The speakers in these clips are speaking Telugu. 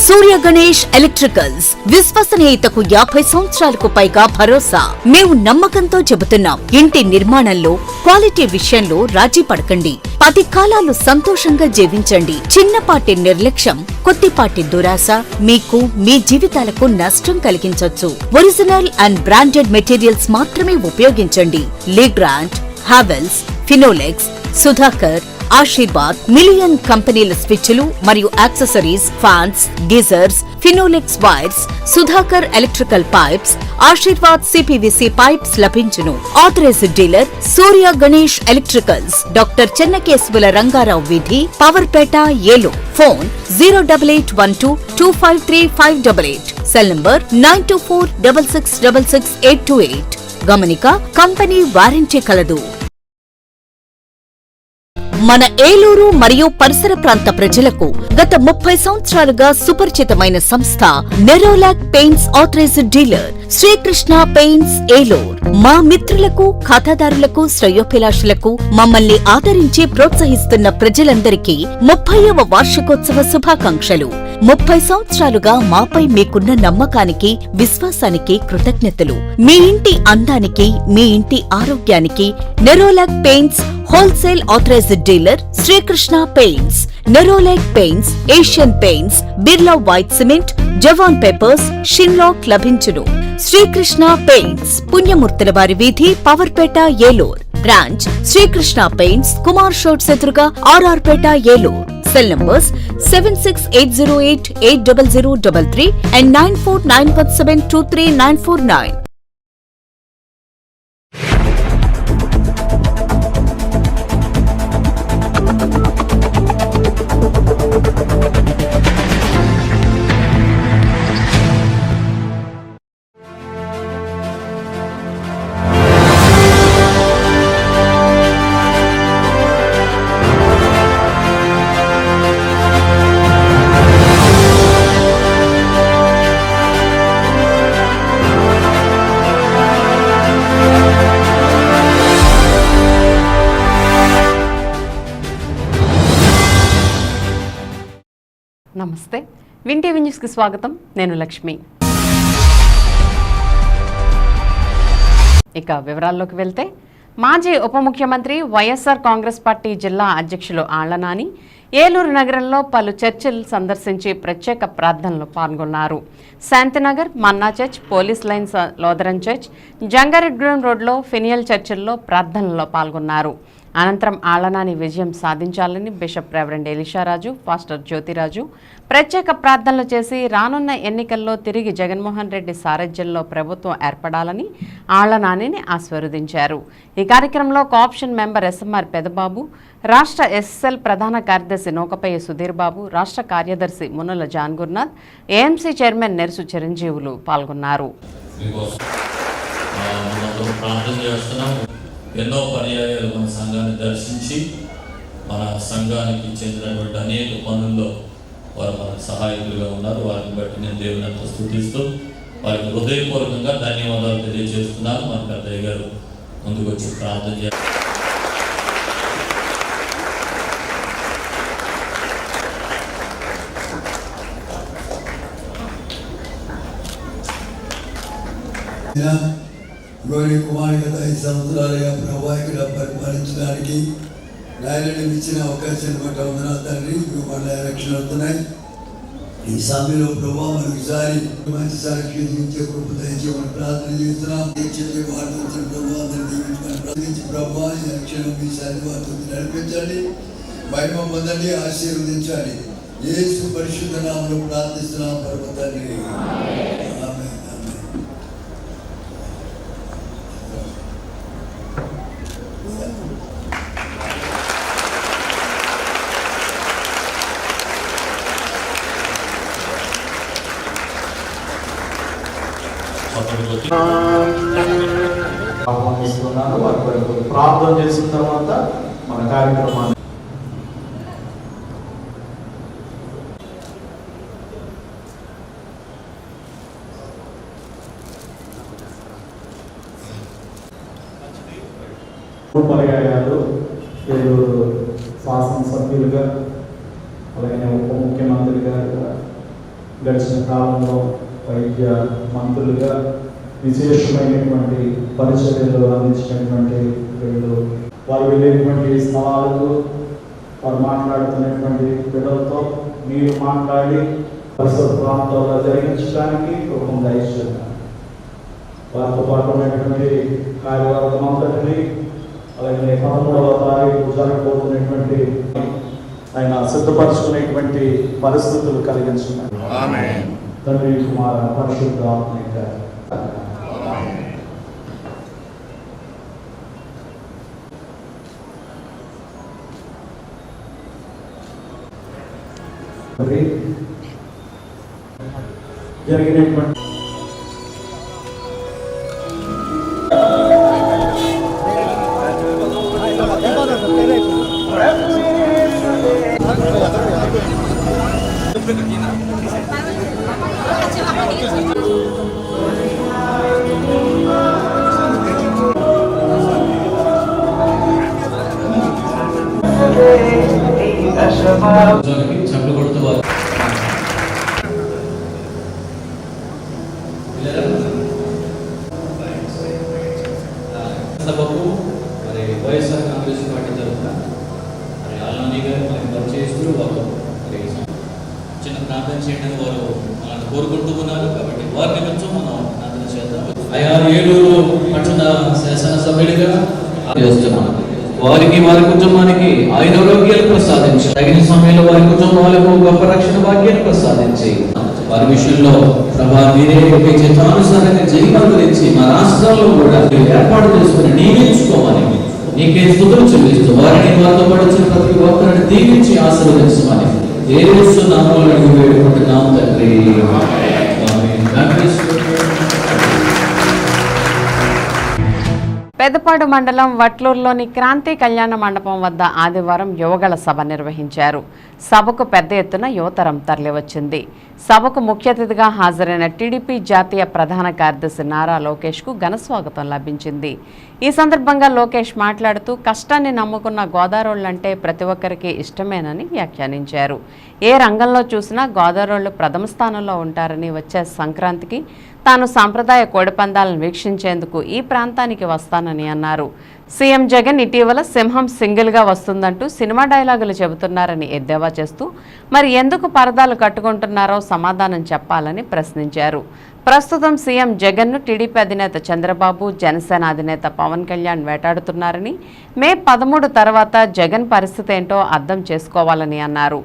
సూర్య గణేష్ ఎలక్ట్రికల్స్ విశ్వసనీయతకు 50 సంవత్సరాలకు పైగా భరోసా. మేము నమ్మకంతో చెబుతున్నాం, ఇంటి నిర్మాణంలో క్వాలిటీ విషయంలో రాజీ పడకండి. 10 కాలాలు సంతోషంగా జీవించండి. చిన్నపాటి నిర్లక్ష్యం, కొద్దిపాటి దురాశ మీకు మీ జీవితాలకు నష్టం కలిగించొచ్చు. ఒరిజినల్ అండ్ బ్రాండెడ్ మెటీరియల్స్ మాత్రమే ఉపయోగించండి. Legrand, Havells, Finolex, Sudhakar, Ashirvad, million కంపెనీల స్విచ్లు మరియు accessories, fans, geysers, Finolex wires, Sudhakar electrical pipes, Ashirvad CPVC pipes లభించును. Authorised dealer Surya Ganesh electricals, doctor Chennakesavula Rangarao వీధి, Powerpet, Eluru. Phone 08812253588. Cell number 9246666828. గమనిక, కంపెనీ వారంటీ కలదు. మన ఏలూరు మరియు పరిసర ప్రాంత ప్రజలకు గత 30 సంవత్సరాలుగా సుపరిచితమైన సంస్థ Nerolac paints authorised dealer Srikrishna paints Eluru. మా మిత్రులకు, ఖాతాదారులకు, శ్రేయోభిలాషులకు మమ్మల్ని ఆదరించి ప్రోత్సహిస్తున్న ప్రజలందరికీ 30వ వార్షికోత్సవ శుభాకాంక్షలు. 30 సంవత్సరాలుగా మాపై మీకున్న నమ్మకానికి, విశ్వాసానికి కృతజ్ఞతలు. మీ ఇంటి అందానికి, మీ ఇంటి ఆరోగ్యానికి Nerolac paints wholesale authorised dealer Srikrishna paints. Nerolac paints, Asian paints, Birla white cement, Jawan papers, షిన్లాక్ లభించును. శ్రీకృష్ణ పెయింట్స్, పుణ్యమూర్తుల వారి వీధి, పవర్పేట, ఏలూరు. బ్రాంచ్ శ్రీకృష్ణ పెయింట్స్, కుమార్ షోట్స్ ఎదురుగా, RRpet, Eluru. Cell numbers 7680880033 and 9491723949. నమస్తే, విన్ టీవీ న్యూస్కి స్వాగతం. నేను లక్ష్మి. ఇక వివరాల్లోకి వెళ్తే, మాజీ ఉప ముఖ్యమంత్రి, వైఎస్ఆర్ కాంగ్రెస్ పార్టీ జిల్లా అధ్యక్షులు ఆళ్ల నాని ఏలూరు నగరంలో పలు చర్చిలు సందర్శించి ప్రత్యేక ప్రార్థనలు పాల్గొన్నారు. Shantinagar, Manna church, police lines Lutheran church, జంగారెడ్గూడెం రోడ్లో ఫినియల్ చర్చిల్లో ప్రార్థనలో పాల్గొన్నారు. అనంతరం ఆళ్ల నాని విజయం సాధించాలని బిషప్ రెవరెండ్ ఎలీషారాజు, పాస్టర్ జ్యోతిరాజు ప్రత్యేక ప్రార్థనలు చేసి రానున్న ఎన్నికల్లో తిరిగి జగన్మోహన్ రెడ్డి సారథ్యంలో ప్రభుత్వం ఏర్పడాలని ఆళ్ల నానిని ఆశీర్వదించారు. ఈ కార్యక్రమంలో కోఆప్షన్ మెంబర్ ఎస్ఎంఆర్ పెదబాబు, రాష్ట్ర ఎస్ఎల్ ప్రధాన కార్యదర్శి నూకపయ్య సుధీర్ బాబు, రాష్ట్ర కార్యదర్శి Munula John Gurunath, AMC chairman Nersu Chiranjeevulu పాల్గొన్నారు. ఎన్నో పర్యాయాలు మన సంఘాన్ని దర్శించి మన సంఘానికి చెందినటువంటి అనేక పనుల్లో వారు మనకు సహాయకులుగా ఉన్నారు. వారిని బట్టి నేను దేవుని అంతా స్తుతిస్తూ వారికి హృదయపూర్వకంగా ధన్యవాదాలు తెలియజేస్తున్నాను. మన పెద్దయ్య గారు ముందుకు వచ్చి ప్రార్థన చేస్తారు. గౌరీ కుమార్ గత 5 సంవత్సరాలుగా ప్రభా ఇక్కడ పరిపాలించడానికి నాయనని ఇచ్చిన అవకాశాన్ని బట్టి వందనాలు తండ్రి. మన ఎలక్షన్ అవుతున్నాయి. ఈ సమయంలో ప్రభా మరొకసారి మంచి సాక్షి జీవించే కృప దయచేయమని ప్రార్థన చేస్తున్నాం. వార్త ప్రభావ ప్రార్థించి ప్రభా ఎలక్షన్ ఈసారి వార్త నడిపించండి, మహిమ పొందండి, ఆశీర్వదించాలి. యేసు పరిశుద్ధ నామములో ప్రార్థిస్తున్నాం పరమ తండ్రి. ఆహ్వానిస్తున్నాను. వారి కొరకు ప్రార్థన చేసిన తర్వాత మన కార్యక్రమాన్ని పర్యాయాలు ఏలూరు శాసనసభ్యులుగా, అలాగే ఉప ముఖ్యమంత్రి గారుగా గడిచిన కాలంలో వైద్య మంత్రులుగా విశేషమైనటువంటి పరిచర్యలు అందించినటువంటి వీళ్ళు, వారు వెళ్ళేటువంటి స్థలాలకు వారు మాట్లాడుతున్నటువంటి పిల్లలతో మీరు మాట్లాడి పరిసర ప్రాంతాల్లో జరిగించడానికి కృపను దయచేయండి. వారితో పాటు ఉన్నటువంటి కార్యవర్గం అంతటిని, అలాగే 13వ తారీఖు జరగబోతున్నటువంటి ఆయన సిద్ధపరచుకునేటువంటి పరిస్థితులు కలిగించున్నారు. తండ్రి, కుమార, పరిశుద్ధ ఆత్మ. జరిగినటువంటి చప్పుడు కొడుతూ సభకు మరి వైఎస్ఆర్ కాంగ్రెస్ పార్టీ తరఫున మరి ఆల్నాని గారు మరి పరిచయిస్తూ వారు మరి చిన్న ప్రార్థన చేయడానికి వారు మనల్ని కోరుకుంటూ ఉన్నారు. కాబట్టి వారి నిమిత్తం మనం ప్రార్థన చేద్దాం. అయా ఏలూరు పట్టణ శాసనసభ్యుడిగా చేస్తున్నాం. వారికి వారి కుటుంబానికి ఆయన ఆరోగ్యాలు ప్రసాదించి తగిన సమయంలో వారి కుటుంబాలకు గొప్ప రక్షణ భాగ్యాన్ని ప్రసాదించి వారి విషయంలో ప్రభా మీరే ఒక చిత్తానుసారంగా జీవనం గురించి మా రాష్ట్రాల్లో కూడా ఏర్పాటు చేసుకుని నియమించుకోమని నీకే స్తుతులు చెల్లిస్తూ వారిని వారితో పడుచున్న ప్రతి ఒక్కరిని దీవించి ఆశీర్వదించమని యేసు నామములో అడిగి వేడుకుంటున్నాం తండ్రి. పెద్దపాడు మండలం వట్లూరులోని క్రాంతి కళ్యాణ మండపం వద్ద ఆదివారం యువగళ సభ నిర్వహించారు. సభకు పెద్ద ఎత్తున యువతరం తరలివచ్చింది. సభకు ముఖ్య అతిథిగా హాజరైన టీడీపీ జాతీయ ప్రధాన కార్యదర్శి నారా లోకేష్కు ఘనస్వాగతం లభించింది. ఈ సందర్భంగా లోకేష్ మాట్లాడుతూ కష్టాన్ని నమ్ముకున్న గోదావరోళ్లంటే ప్రతి ఒక్కరికి ఇష్టమేనని వ్యాఖ్యానించారు. ఏ రంగంలో చూసినా గోదావరోళ్లు ప్రథమ స్థానంలో ఉంటారని వచ్చే సంక్రాంతికి తాను సాంప్రదాయ కోడిపందాలను వీక్షించేందుకు ఈ ప్రాంతానికి వస్తానని అన్నారు. సీఎం జగన్ ఇటీవల సింహం సింగిల్గా వస్తుందంటూ సినిమా డైలాగులు చెబుతున్నారని ఎద్దేవా చేస్తూ మరి ఎందుకు పరదాలు కట్టుకుంటున్నారో సమాధానం చెప్పాలని ప్రశ్నించారు. ప్రస్తుతం సీఎం జగన్ను టీడీపీ అధినేత చంద్రబాబు, జనసేన అధినేత పవన్ కళ్యాణ్ వేటాడుతున్నారని, మే 13 తర్వాత జగన్ పరిస్థితి ఏంటో అర్థం చేసుకోవాలని అన్నారు.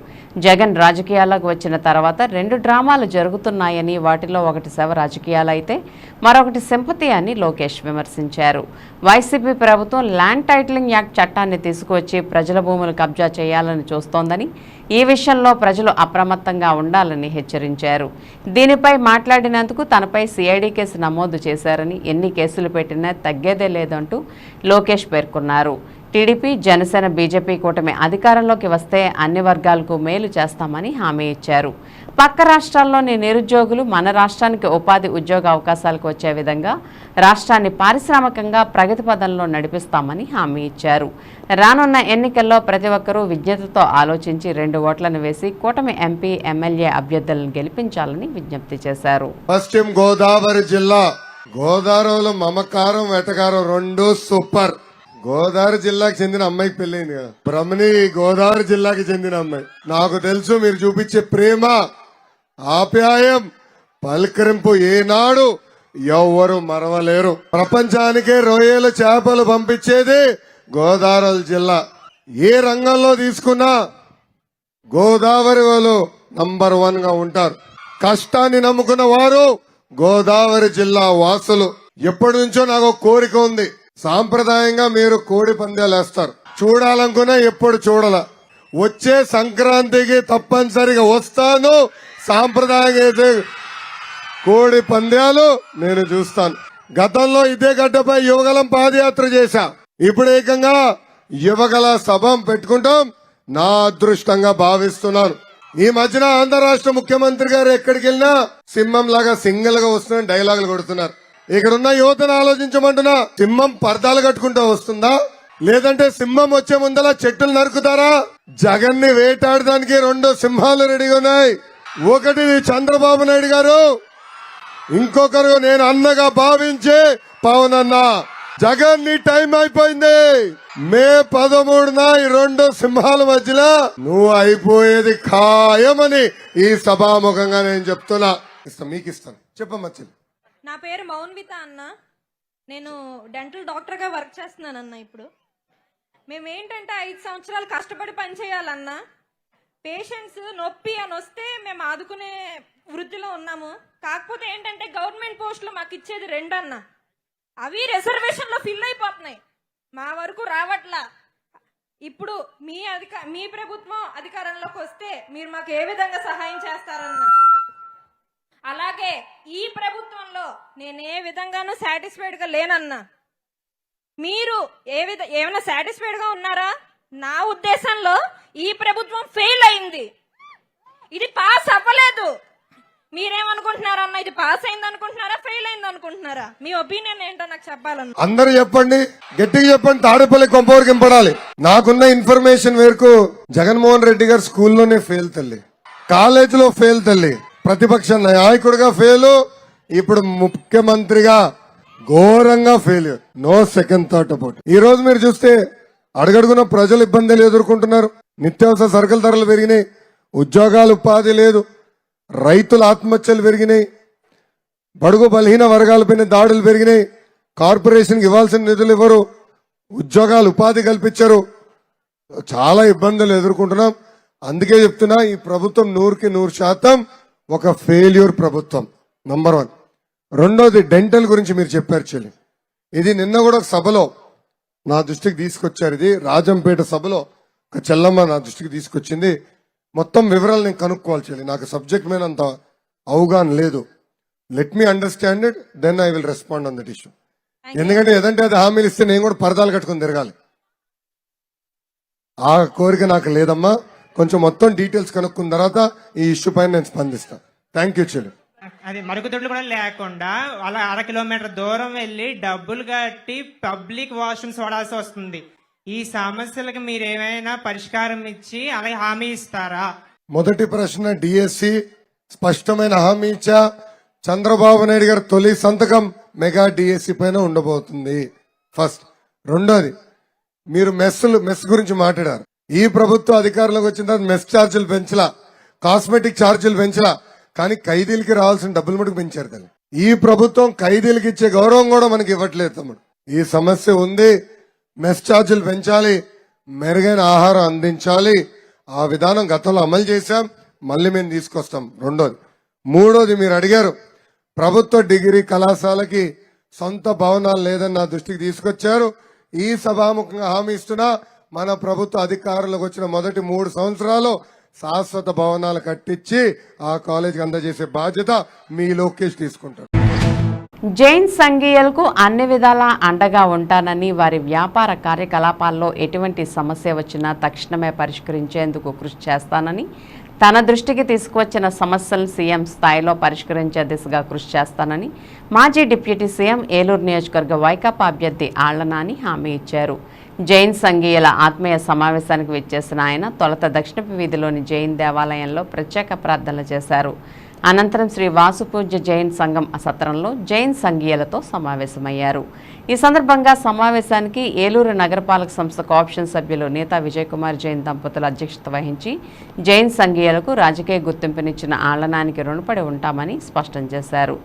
జగన్ రాజకీయాల్లోకి వచ్చిన తర్వాత 2 డ్రామాలు జరుగుతున్నాయని, వాటిలో ఒకటి శవ రాజకీయాలైతే మరొకటి సింపతి అని లోకేష్ విమర్శించారు. వైసీపీ ప్రభుత్వం ల్యాండ్ టైటిలింగ్ యాక్ట్ చట్టాన్ని తీసుకువచ్చి ప్రజల భూములు కబ్జా చేయాలని చూస్తోందని, ఈ విషయంలో ప్రజలు అప్రమత్తంగా ఉండాలని హెచ్చరించారు. దీనిపై మాట్లాడినందుకు తనపై సిఐడి కేసు నమోదు చేశారని, ఎన్ని కేసులు పెట్టినా తగ్గేదే లేదంటూ లోకేష్ పేర్కొన్నారు. టీడీపీ, జనసేన, బీజేపీ కూటమి అధికారంలోకి వస్తే అన్ని వర్గాలకు మేలు చేస్తామని హామీ ఇచ్చారు. పక్క రాష్ట్రాల్లోని నిరుద్యోగులు మన రాష్ట్రానికి ఉపాధి ఉద్యోగ అవకాశాలకు వచ్చే విధంగా రాష్ట్రాన్ని పారిశ్రామికంగా ప్రగతి పదంలో నడిపిస్తామని హామీ ఇచ్చారు. రానున్న ఎన్నికల్లో ప్రతి ఒక్కరూ విజ్ఞతతో ఆలోచించి 2 ఓట్లను వేసి కూటమి ఎంపీ, ఎమ్మెల్యే అభ్యర్థులను గెలిపించాలని విజ్ఞప్తి చేశారు. పశ్చిమ గోదావరి జిల్లా, గోదావరిలో మమకారం, వెటకారం 2 సూపర్. గోదావరి జిల్లాకి చెందిన అమ్మాయికి పెళ్ళైంది కదా, బ్రహ్మణి గోదావరి జిల్లాకి చెందిన అమ్మాయి. నాకు తెలుసు మీరు చూపించే ప్రేమ, ఆప్యాయం, పలకరింపు ఏనాడు ఎవ్వరు మరవలేరు. ప్రపంచానికే రొయ్యల చేపలు పంపించేది గోదావరి జిల్లా. ఏ రంగంలో తీసుకున్నా గోదావరి వాళ్ళు నంబర్ 1 గా ఉంటారు. కష్టాన్ని నమ్ముకున్న వారు గోదావరి జిల్లా వాసులు. ఎప్పటి నుంచో నాకు కోరిక ఉంది, సాంప్రదాయంగా మీరు కోడి పందాలు వేస్తారు, చూడాలనుకున్నా ఎప్పుడు చూడాల. వచ్చే సంక్రాంతికి తప్పనిసరిగా వస్తాను. సాంప్రదాయంగా కోడి పందాలు నేను చూస్తాను. గతంలో ఇదే గడ్డపై యువగలం పాదయాత్ర చేశా. ఇప్పుడు ఏకంగా యువగల సభ పెట్టుకుంటాం. నా అదృష్టంగా భావిస్తున్నాను. ఈ మధ్యన ఆంధ్ర రాష్ట్ర ముఖ్యమంత్రి గారు ఎక్కడికి వెళ్ళినా సింహం లాగా సింగిల్ గా వస్తున్న డైలాగులు కొడుతున్నారు. ఇక్కడున్న యువతను ఆలోచించమంటున్నా, సింహం పర్దాలు కట్టుకుంటూ వస్తుందా, లేదంటే సింహం వచ్చే ముందలా చెట్టులు నరుకుతారా? జగన్ ని వేటాడడానికి 2 సింహాలు రెడీగా ఉన్నాయి. ఒకటి చంద్రబాబు నాయుడు గారు, ఇంకొకరు నేను అన్నగా భావించే పవన్ అన్న. జగన్ నీ టైం అయిపోయింది. మే 13న ఈ రెండు సింహాల మధ్యలో నువ్వు అయిపోయేది ఖాయమని ఈ సభాముఖంగా నేను చెప్తున్నా. మీకు ఇస్తాను. చెప్పమ్మా చెల్లి. నా పేరు మౌన్విత అన్న. నేను డెంటల్ డాక్టర్గా వర్క్ చేస్తున్నానన్న. ఇప్పుడు మేమేంటంటే 5 సంవత్సరాలు కష్టపడి పనిచేయాలన్నా. పేషెంట్స్ నొప్పి అని వస్తే మేము ఆదుకునే వృత్తిలో ఉన్నాము. కాకపోతే ఏంటంటే గవర్నమెంట్ పోస్టులు మాకు ఇచ్చేది 2 అన్న. అవి రిజర్వేషన్లో ఫిల్ అయిపోతున్నాయి, మా వరకు రావట్లా. ఇప్పుడు మీ ప్రభుత్వం అధికారంలోకి వస్తే మీరు మాకు ఏ విధంగా సహాయం చేస్తారన్న. అలాగే ఈ ప్రభుత్వంలో నేను ఏ విధంగానూ సాటిస్ఫైడ్గా లేనన్నా. మీరు ఏమైనా సాటిస్ఫైడ్గా ఉన్నారా? నా ఉద్దేశంలో ఈ ప్రభుత్వం ఫెయిల్ అయింది, ఇది పాస్ అవ్వలేదు. మీరేమనుకుంటున్నారన్న? ఇది పాస్ అయింది అనుకుంటున్నారా, ఫెయిల్ అయింది అనుకుంటున్నారా? మీ ఒపీనియన్ ఏంటో నాకు చెప్పాలన్న. అందరూ చెప్పండి, గట్టిగా చెప్పండి. తాడేపల్లి కొంపవరకు ఇంపడాలి. నాకున్న ఇన్ఫర్మేషన్ మేరకు జగన్మోహన్ రెడ్డి గారు స్కూల్లోనే ఫెయిల్ తల్లి, కాలేజీలో ఫెయిల్ తల్లి, ప్రతిపక్ష నాయకుడిగా ఫెయిల్, ఇప్పుడు ముఖ్యమంత్రిగా ఘోరంగా fail. No second thought about. ఈ రోజు మీరు చూస్తే అడుగడుగున ప్రజలు ఇబ్బందులు ఎదుర్కొంటున్నారు. నిత్యావసర సరుకుల ధరలు పెరిగినాయి, ఉద్యోగాలు ఉపాధి లేదు, రైతుల ఆత్మహత్యలు పెరిగినాయి, బడుగు బలహీన వర్గాలపైన దాడులు పెరిగినాయి, కార్పొరేషన్కి ఇవ్వాల్సిన నిధులు ఇవ్వరు, ఉద్యోగాలు ఉపాధి కల్పించరు. చాలా ఇబ్బందులు ఎదుర్కొంటున్నాం. అందుకే చెప్తున్నా, ఈ ప్రభుత్వం 100% ఒక ఫెయిల్యూర్ ప్రభుత్వం. నంబర్ 1. రెండోది డెంటల్ గురించి మీరు చెప్పారు చెల్లి. ఇది నిన్న కూడా ఒక సభలో నా దృష్టికి తీసుకొచ్చారు. ఇది రాజంపేట సభలో ఒక చెల్లమ్మ నా దృష్టికి తీసుకొచ్చింది. మొత్తం వివరాలు నేను కనుక్కోవాలి చెల్లి, నాకు సబ్జెక్ట్ మీద అంత అవగాహన లేదు. Let me understand it, then I will respond on that issue. ఎందుకంటే ఏదంటే అది హామీలు ఇస్తే నేను కూడా పరదాలు కట్టుకుని తిరగాలి. ఆ కోరిక నాకు లేదమ్మా. కొంచెం మొత్తం డీటెయిల్స్ కనుక్కున్న తర్వాత ఈ ఇష్యూ పైన నేను స్పందిస్తాను. థ్యాంక్ యూ చెల్లి. అది మరుగుదొడ్లు కూడా లేకుండా అలా 1/2 కిలోమీటర్ దూరం వెళ్ళి డబ్బులు కట్టి పబ్లిక్ వాష్రూమ్స్ వాడాల్సి వస్తుంది. ఈ సమస్యలకు మీరు ఏమైనా పరిష్కారం ఇచ్చి అలాగే హామీ ఇస్తారా? మొదటి ప్రశ్న డిఎస్సి స్పష్టమైన హామీ ఇచ్చా. చంద్రబాబు నాయుడు గారు తొలి సంతకం మెగా డిఎస్సి పైన ఉండబోతుంది. ఫస్ట్. రెండోది, మీరు మెస్ గురించి మాట్లాడారు. ఈ ప్రభుత్వం అధికారంలోకి వచ్చిన తర్వాత మెస్ ఛార్జీలు పెంచలా, కాస్మెటిక్ ఛార్జీలు పెంచలా, కానీ ఖైదీలకి రావాల్సిన డబ్బులు మటుకు పెంచారు తల్లి. ఈ ప్రభుత్వం ఖైదీలకి ఇచ్చే గౌరవం కూడా మనకి ఇవ్వట్లేదు తమ్ముడు. ఈ సమస్య ఉంది. మెస్ ఛార్జీలు పెంచాలి, మెరుగైన ఆహారం అందించాలి. ఆ విధానం గతంలో అమలు చేశాం, మళ్ళీ మేము తీసుకొస్తాం. రెండోది. మూడోది, మీరు అడిగారు ప్రభుత్వ డిగ్రీ కళాశాలకి సొంత భవనాలు లేదని నా దృష్టికి తీసుకొచ్చారు. ఈ సభాముఖంగా హామీ ఇస్తున్నా, మన ప్రభుత్వ అధికారంలోకి వచ్చిన మొదటి 3 సంవత్సరాలు శాశ్వత భవనాలు కట్టించి ఆ కాలేజీకి అందజేసే బాధ్యత మీ లోకేష్ తీసుకుంటారు. జైన్ సంఘీయులకు అన్ని విధాలా అండగా ఉంటానని, వారి వ్యాపార కార్యకలాపాల్లో ఎటువంటి సమస్య వచ్చినా తక్షణమే పరిష్కరించేందుకు కృషి చేస్తానని, తన దృష్టికి తీసుకువచ్చిన సమస్యలను సీఎం స్థాయిలో పరిష్కరించే దిశగా కృషి చేస్తానని మాజీ డిప్యూటీ సీఎం ఏలూరు నియోజకవర్గ వైకాపా అభ్యర్థి ఆళ్లనాని హామీ ఇచ్చారు. జైన్ సంఘీయుల ఆత్మీయ సమావేశానికి విచ్చేసిన ఆయన తొలుత దక్షిణపు వీధిలోని జైన్ దేవాలయంలో ప్రత్యేక ప్రార్థనలు చేశారు. అనంతరం శ్రీ వాసుపూజ్య జైన్ సంఘం సత్రంలో జైన్ సంఘీయులతో సమావేశమయ్యారు. ఈ సందర్భంగా సమావేశానికి ఏలూరు నగరపాలక సంస్థ కోఆప్షన్ సభ్యులు నేతా విజయ్ కుమార్ జైన్ దంపతులు అధ్యక్షత వహించి జైన్ సంఘీయులకు రాజకీయ గుర్తింపునిచ్చిన ఆళ్లనానికి రుణపడి ఉంటామని స్పష్టం చేశారు.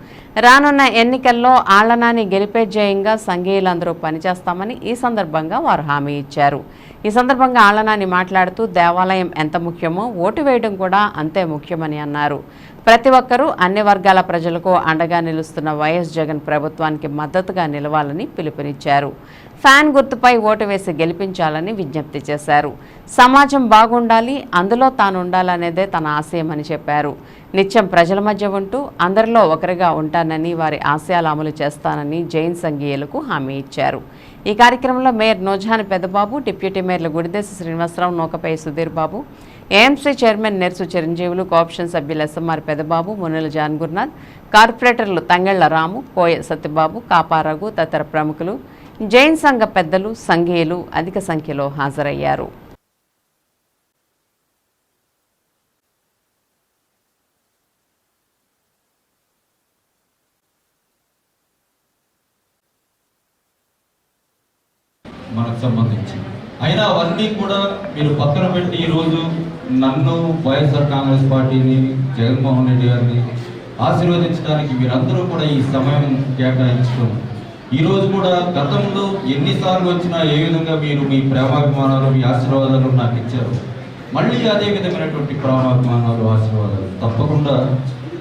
రానున్న ఎన్నికల్లో ఆళ్లనాని గెలిపే జయంగా సంఘీయులందరూ పనిచేస్తామని ఈ సందర్భంగా వారు హామీ ఇచ్చారు. ఈ సందర్భంగా ఆళ్లనాని మాట్లాడుతూ దేవాలయం ఎంత ముఖ్యమో ఓటు వేయడం కూడా అంతే ముఖ్యమని అన్నారు. ప్రతి ఒక్కరూ అన్ని వర్గాల ప్రజలకు అండగా నిలుస్తున్న వైఎస్ జగన్ ప్రభుత్వానికి మద్దతుగా నిలవాలని పిలుపునిచ్చారు. ఫ్యాన్ గుర్తుపై ఓటు వేసి గెలిపించాలని విజ్ఞప్తి చేశారు. సమాజం బాగుండాలి, అందులో తాను ఉండాలనేదే తన ఆశయమని చెప్పారు. నిత్యం ప్రజల మధ్య ఉంటూ అందరిలో ఒకరిగా ఉంటానని, వారి ఆశయాలు అమలు చేస్తానని జైన్ సంఘీయులకు హామీ ఇచ్చారు. ఈ కార్యక్రమంలో మేయర్ నోజాని పెద్దబాబు, deputy మేయర్లు Gudidesa Srinivasarao, నూకపై Sudheer Babu, AMC chairman Nersu చిరంజీవులు, కోఆప్షన్ సభ్యులు ఎస్ఎంఆర్ పెద్దబాబు, మునుల జాన్ గురునాథ్, కార్పొరేటర్లు తంగెళ్ల రాము, కోయ సత్యబాబు, కాపారఘు తదితర ప్రముఖులు, జైన్ సంఘ పెద్దలు, సంఘీయులు అధిక సంఖ్యలో హాజరయ్యారు. మనకు సంబంధించి. అయినా అవన్నీ కూడా మీరు పక్కన పెట్టి ఈరోజు నన్ను, వైఎస్ఆర్ కాంగ్రెస్ పార్టీని, జగన్మోహన్ రెడ్డి గారిని ఆశీర్వదించడానికి మీరందరూ కూడా ఈ సమయం కేటాయించడం, ఈరోజు కూడా గతంలో ఎన్నిసార్లు వచ్చినా ఏ విధంగా మీరు మీ ప్రేమాభిమానాలు, మీ ఆశీర్వాదాలు నాకు ఇచ్చారు, మళ్ళీ అదే విధమైనటువంటి ప్రేమాభిమానాలు, ఆశీర్వాదాలు తప్పకుండా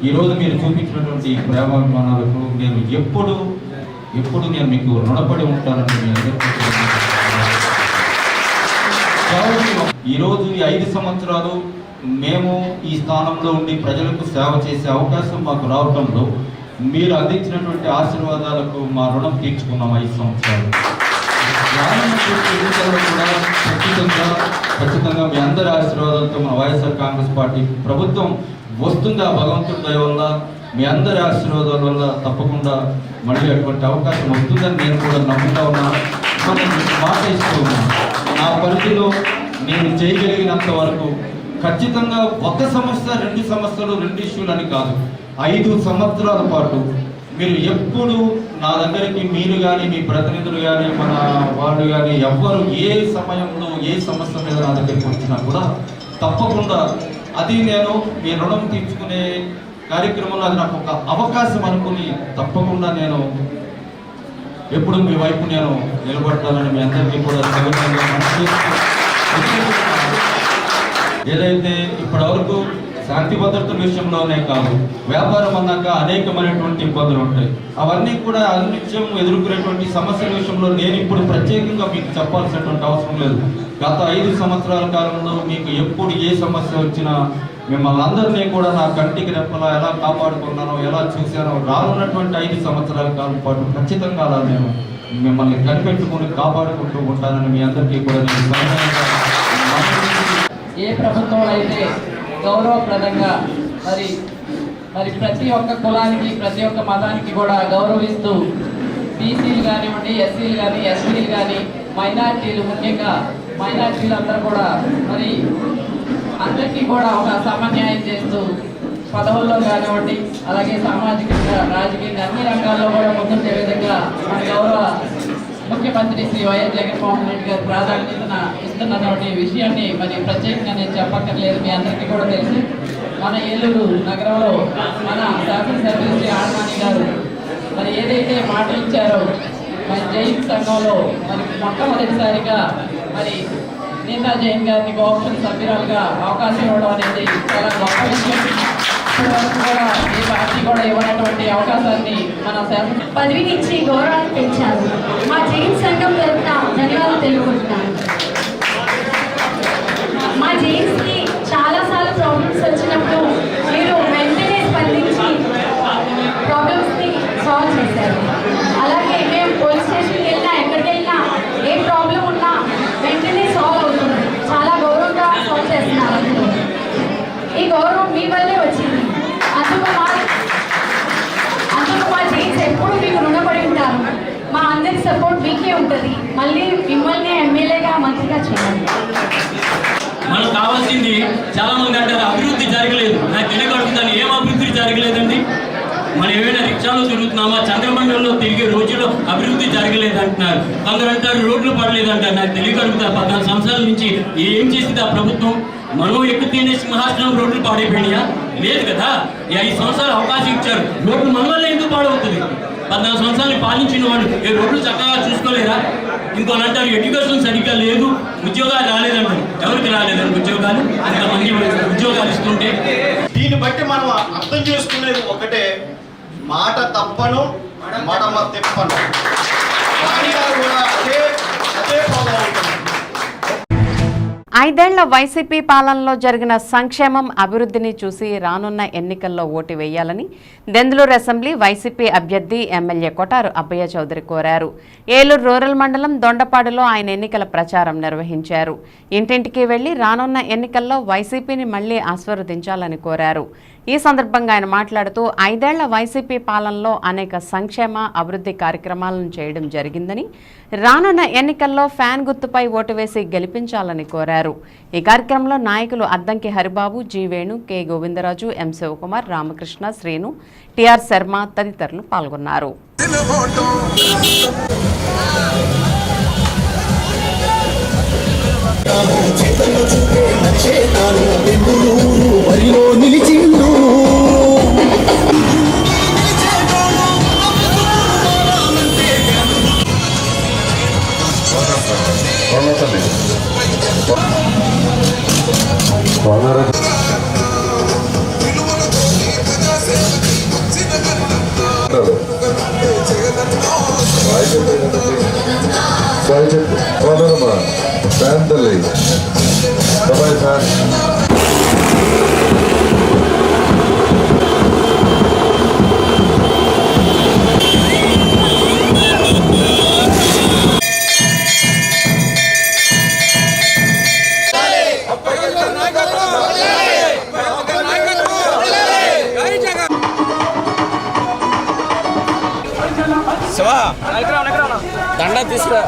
ఈరోజు మీరు చూపించినటువంటి ప్రేమాభిమానాలకు నేను ఎప్పుడు నేను మీకు రుణపడి ఉంటానని మీ అందరికీ. ఈరోజు ఈ 5 సంవత్సరాలు మేము ఈ స్థానంలో ఉండి ప్రజలకు సేవ చేసే అవకాశం మాకు రావడంలో మీరు అందించినటువంటి ఆశీర్వాదాలకు మా రుణం తీర్చుకున్నాం 5 సంవత్సరాలు. కూడా ఖచ్చితంగా మీ అందరి ఆశీర్వాదాలతో మన వైఎస్ఆర్ కాంగ్రెస్ పార్టీ ప్రభుత్వం వస్తుందా భగవంతుడి దయ వల్ల, మీ అందరి ఆశీర్వాదాల వల్ల తప్పకుండా మళ్ళీ అటువంటి అవకాశం వస్తుందని నేను కూడా నమ్ముతా ఉన్నాను. మాట ఇస్తూ ఉన్నాను, నా పరిధిలో నేను చేయగలిగినంత వరకు ఖచ్చితంగా 1 సమస్య 2 సమస్యలు 2 ఇష్యూలు అని కాదు, 5 సంవత్సరాల పాటు మీరు ఎప్పుడు నా దగ్గరికి మీరు కానీ, మీ ప్రతినిధులు కానీ, మన వాళ్ళు కానీ ఎవ్వరు ఏ సమయంలో ఏ సమస్య మీద నా దగ్గరికి వచ్చినా కూడా తప్పకుండా అది నేను మీ రుణం తీర్చుకునే కార్యక్రమంలో అది నాకు ఒక అవకాశం అనుకుని తప్పకుండా నేను ఎప్పుడు మీ వైపు నేను నిలబడతానని మీ అందరికీ కూడా ఏదైతే ఇప్పటివరకు శాంతి భద్రతల విషయంలోనే కాదు, వ్యాపారం అన్నాక అనేకమైనటువంటి ఇబ్బందులు ఉంటాయి. అవన్నీ కూడా అనిత్యం ఎదుర్కొనేటువంటి సమస్యల విషయంలో నేను ఇప్పుడు ప్రత్యేకంగా మీకు చెప్పాల్సినటువంటి అవసరం లేదు. గత 5 సంవత్సరాల కాలంలో మీకు ఎప్పుడు ఏ సమస్య వచ్చినా మిమ్మల్ని అందరినీ కూడా నా కంటికి రెప్పలా ఎలా కాపాడుకున్నానో, ఎలా చూశానో, రానున్నటువంటి 5 సంవత్సరాల కాలం పాటు ఖచ్చితంగా అలా నేను మిమ్మల్ని కనిపెట్టుకుని కాపాడుకుంటూ ఉంటానని మీ అందరికీ కూడా నేను ఏ ప్రభుత్వం అయితే గౌరవప్రదంగా మరి ప్రతి ఒక్క కులానికి, ప్రతి ఒక్క మతానికి కూడా గౌరవిస్తూ బీసీలు కానివ్వండి, ఎస్సీలు కానీ, ఎస్టీలు కానీ, మైనార్టీలు, ముఖ్యంగా మైనార్టీలు అందరూ కూడా మరి అందరికీ కూడా ఒక సమన్యాయం చేస్తూ పదవుల్లో కానివ్వండి, అలాగే సామాజికంగా, రాజకీయంగా అన్ని రంగాల్లో కూడా ముందుండే విధంగా మన గౌరవ ముఖ్యమంత్రి శ్రీ వైఎస్ జగన్మోహన్ రెడ్డి గారు ప్రాధాన్యతను ఇస్తున్నటువంటి విషయాన్ని మరి ప్రత్యేకంగా నేను చెప్పక్కర్లేదు, మీ అందరికీ కూడా తెలుసు. మన ఏలూరు నగరంలో మన శాసనసభ్యులు శ్రీ ఆడవాణి గారు మరి ఏదైతే మాట ఇచ్చారో, మరి జైన్ సంఘంలో మరి మొట్టమొదటిసారిగా మరి నీతా జైన్ గారిని కోఆప్షన్ సభ్యురాలుగా అవకాశం ఇవ్వడం అనేది చాలా గొప్ప విషయం. ఇప్పటివరకు కూడా ఏ పార్టీ కూడా ఇవ్వనటువంటి అవకాశాన్ని మన శాసన పదవినిచ్చి గౌరవాన్ని పెంచారు. మా జైన్ సంఘం తరఫున ధన్యవాదాలు తెలుపుకుంటున్నాను. మా జైన్స్కి చాలాసార్లు ప్రాబ్లమ్స్ వచ్చినప్పుడు మీరు వెంటనే స్పందించి ప్రాబ్లమ్స్ని సాల్వ్ చేశారు. అలాగే మేము పోలీస్ స్టేషన్కి వెళ్ళినా, ఎక్కడికి వెళ్ళినా ఏ ప్రాబ్లం ఉన్నా వెంటనే సాల్వ్ అవుతుంది. చాలా గౌరవంగా సాల్వ్ చేస్తున్నారు. ఈ గౌరవం మీ వల్లే వచ్చింది. అందుకు మా జైన్స్ ఎప్పుడు మీకు రుణపడి ఉంటారు. మా అందరి సపోర్ట్ మీకే ఉంటుంది. మళ్ళీ మిమ్మల్ని ఎమ్మెల్యేగా, మంత్రిగా చేయాలి. మనకు కావాల్సింది, చాలా మంది అంటారు అభివృద్ధి జరగలేదు. నాకు తెలియగలుగుతాను, ఏం అభివృద్ధి జరగలేదండి? మనం ఏమైనా రిక్షాలో తిరుగుతున్నామా? చంద్రమండలంలో తిరిగే రోజుల్లో అభివృద్ధి జరగలేదు అంటున్నారు. కొందరు అంటారు రోడ్లు పడలేదు అంటారు. నాకు తెలియగలుగుతారు 14 సంవత్సరాల నుంచి ఏం చేసింది ఆ ప్రభుత్వం? మనం ఎక్కుతేనే సింహాసనం రోడ్లు పాడైపోయినాయా? లేదు కదా. ఈ 5 సంవత్సరాలు అవకాశం ఇచ్చారు. రోడ్లు మన వల్ల ఎందుకు పాడవుతుంది? 14 సంవత్సరాలు పాలించిన వాళ్ళు ఏ రోడ్లు చక్కగా చూసుకోలేరా? ఇంకోటి అంటారు ఎడ్యుకేషన్ సరిగ్గా లేదు, ఉద్యోగాలు రాలేదంటారు. ఎవరికి రాలేదండి ఉద్యోగాలు? అంతమంది ఉద్యోగాలు ఇస్తుంటే. దీన్ని బట్టి మనం అర్థం చేసుకునేది ఒకటే, మాట తప్పను, మడమ తెప్పను. కూడా అదే ఫాలో అవుతుంది. 5 ఏళ్ల వైసీపీ పాలనలో జరిగిన సంక్షేమం, అభివృద్ధిని చూసి రానున్న ఎన్నికల్లో ఓటు వేయాలని దెందులూరు అసెంబ్లీ వైసీపీ అభ్యర్థి ఎమ్మెల్యే కొటారు అబ్బయ్య చౌదరి కోరారు. ఏలూరు రూరల్ మండలం దొండపాడులో ఆయన ఎన్నికల ప్రచారం నిర్వహించారు. ఇంటింటికి వెళ్లి రానున్న ఎన్నికల్లో వైసీపీని మళ్లీ ఆశీర్వదించాలని కోరారు. ఈ సందర్భంగా ఆయన మాట్లాడుతూ 5 ఏళ్ల వైసీపీ పాలనలో అనేక సంక్షేమ, అభివృద్ధి కార్యక్రమాలను చేయడం జరిగిందని, రానున్న ఎన్నికల్లో ఫ్యాన్ గుర్తుపై ఓటు వేసి గెలిపించాలని కోరారు. ఈ కార్యక్రమంలో నాయకులు అద్దంకి హరిబాబు, జి వేణు, కె గోవిందరాజు, ఎం శివకుమార్, రామకృష్ణ, శ్రీను, టిఆర్ శర్మ తదితరులు పాల్గొన్నారు. దండ తీసుకురా.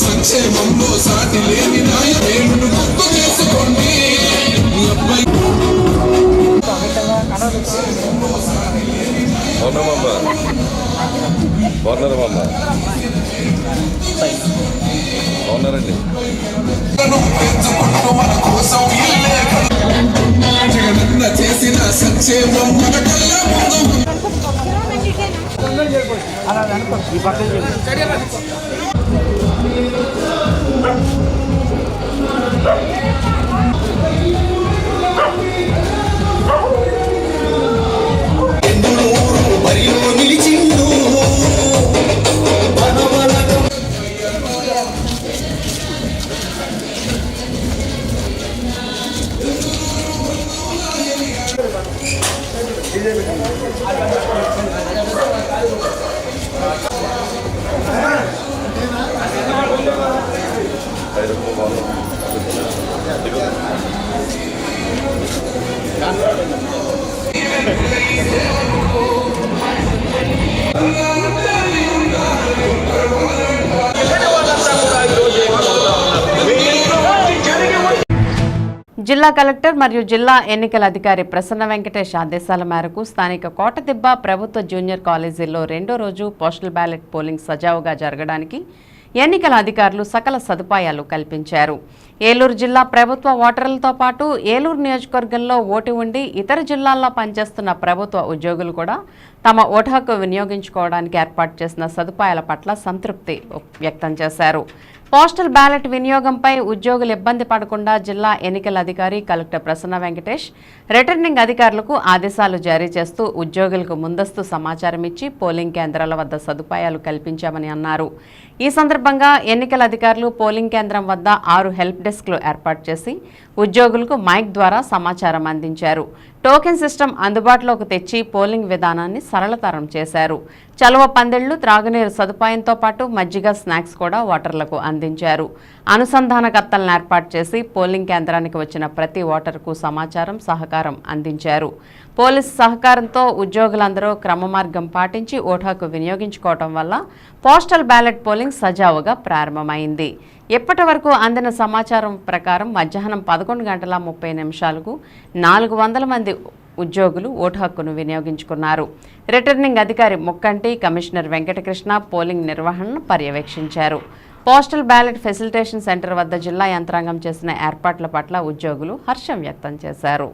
సంక్షేమంలో సాటి లేని నాయకుడు గుర్తు చేసుకోండి. మన కోసం జగనన్న చేసిన సంక్షేమం మనకల్లా నిలిచిండు. జిల్లా కలెక్టర్ మరియు జిల్లా ఎన్నికల అధికారి ప్రసన్న వెంకటేష్ ఆదేశాల మేరకు స్థానిక కోటదిబ్బ ప్రభుత్వ జూనియర్ కాలేజీల్లో రెండో రోజు పోస్టల్ బ్యాలెట్ పోలింగ్ సజావుగా జరగడానికి ఎన్నికల అధికారులు సకల సదుపాయాలు కల్పించారు. ఏలూరు జిల్లా ప్రభుత్వ ఓటర్లతో పాటు ఏలూరు నియోజకవర్గంలో ఓటు ఉండి ఇతర జిల్లాల్లో పనిచేస్తున్న ప్రభుత్వ ఉద్యోగులు కూడా తమ ఓటు హక్కు వినియోగించుకోవడానికి ఏర్పాటు చేసిన సదుపాయాల పట్ల సంతృప్తి వ్యక్తం చేశారు. పోస్టల్ బ్యాలెట్ వినియోగంపై ఉద్యోగులు ఇబ్బంది పడకుండా జిల్లా ఎన్నికల అధికారి కలెక్టర్ ప్రసన్న వెంకటేష్ రిటర్నింగ్ అధికారులకు ఆదేశాలు జారీ చేస్తూ ఉద్యోగులకు ముందస్తు సమాచారం ఇచ్చి పోలింగ్ కేంద్రాల వద్ద సదుపాయాలు కల్పించామని అన్నారు. ఈ సందర్భంగా ఎన్నికల అధికారులు పోలింగ్ కేంద్రం వద్ద 6 హెల్ప్ డెస్క్లు ఏర్పాటు చేసి ఉద్యోగులకు మైక్ ద్వారా సమాచారం అందించారు. టోకెన్ సిస్టమ్ అందుబాటులోకి తెచ్చి పోలింగ్ విధానాన్ని సరళతరం చేశారు. చలువ పందిళ్లు, త్రాగునీరు సదుపాయంతో పాటు మజ్జిగ, స్నాక్స్ కూడా ఓటర్లకు అందించారు. అనుసంధానకర్తలను ఏర్పాటు చేసి పోలింగ్ కేంద్రానికి వచ్చిన ప్రతి ఓటరుకు సమాచారం, సహకారం అందించారు. పోలీసు సహకారంతో ఉద్యోగులందరూ క్రమమార్గం పాటించి ఓటు హక్కు వినియోగించుకోవడం వల్ల పోస్టల్ బ్యాలెట్ పోలింగ్ సజావుగా ప్రారంభమైంది. ఇప్పటి వరకు అందిన సమాచారం ప్రకారం మధ్యాహ్నం 11:30 400 మంది ఉద్యోగులు ఓటు హక్కును వినియోగించుకున్నారు. రిటర్నింగ్ అధికారి ముక్కంటి, కమిషనర్ వెంకటకృష్ణ పోలింగ్ నిర్వహణను పర్యవేక్షించారు. పోస్టల్ బ్యాలెట్ ఫెసిలిటేషన్ సెంటర్ వద్ద జిల్లా యంత్రాంగం చేసిన ఏర్పాట్ల పట్ల ఉద్యోగులు హర్షం వ్యక్తం చేశారు.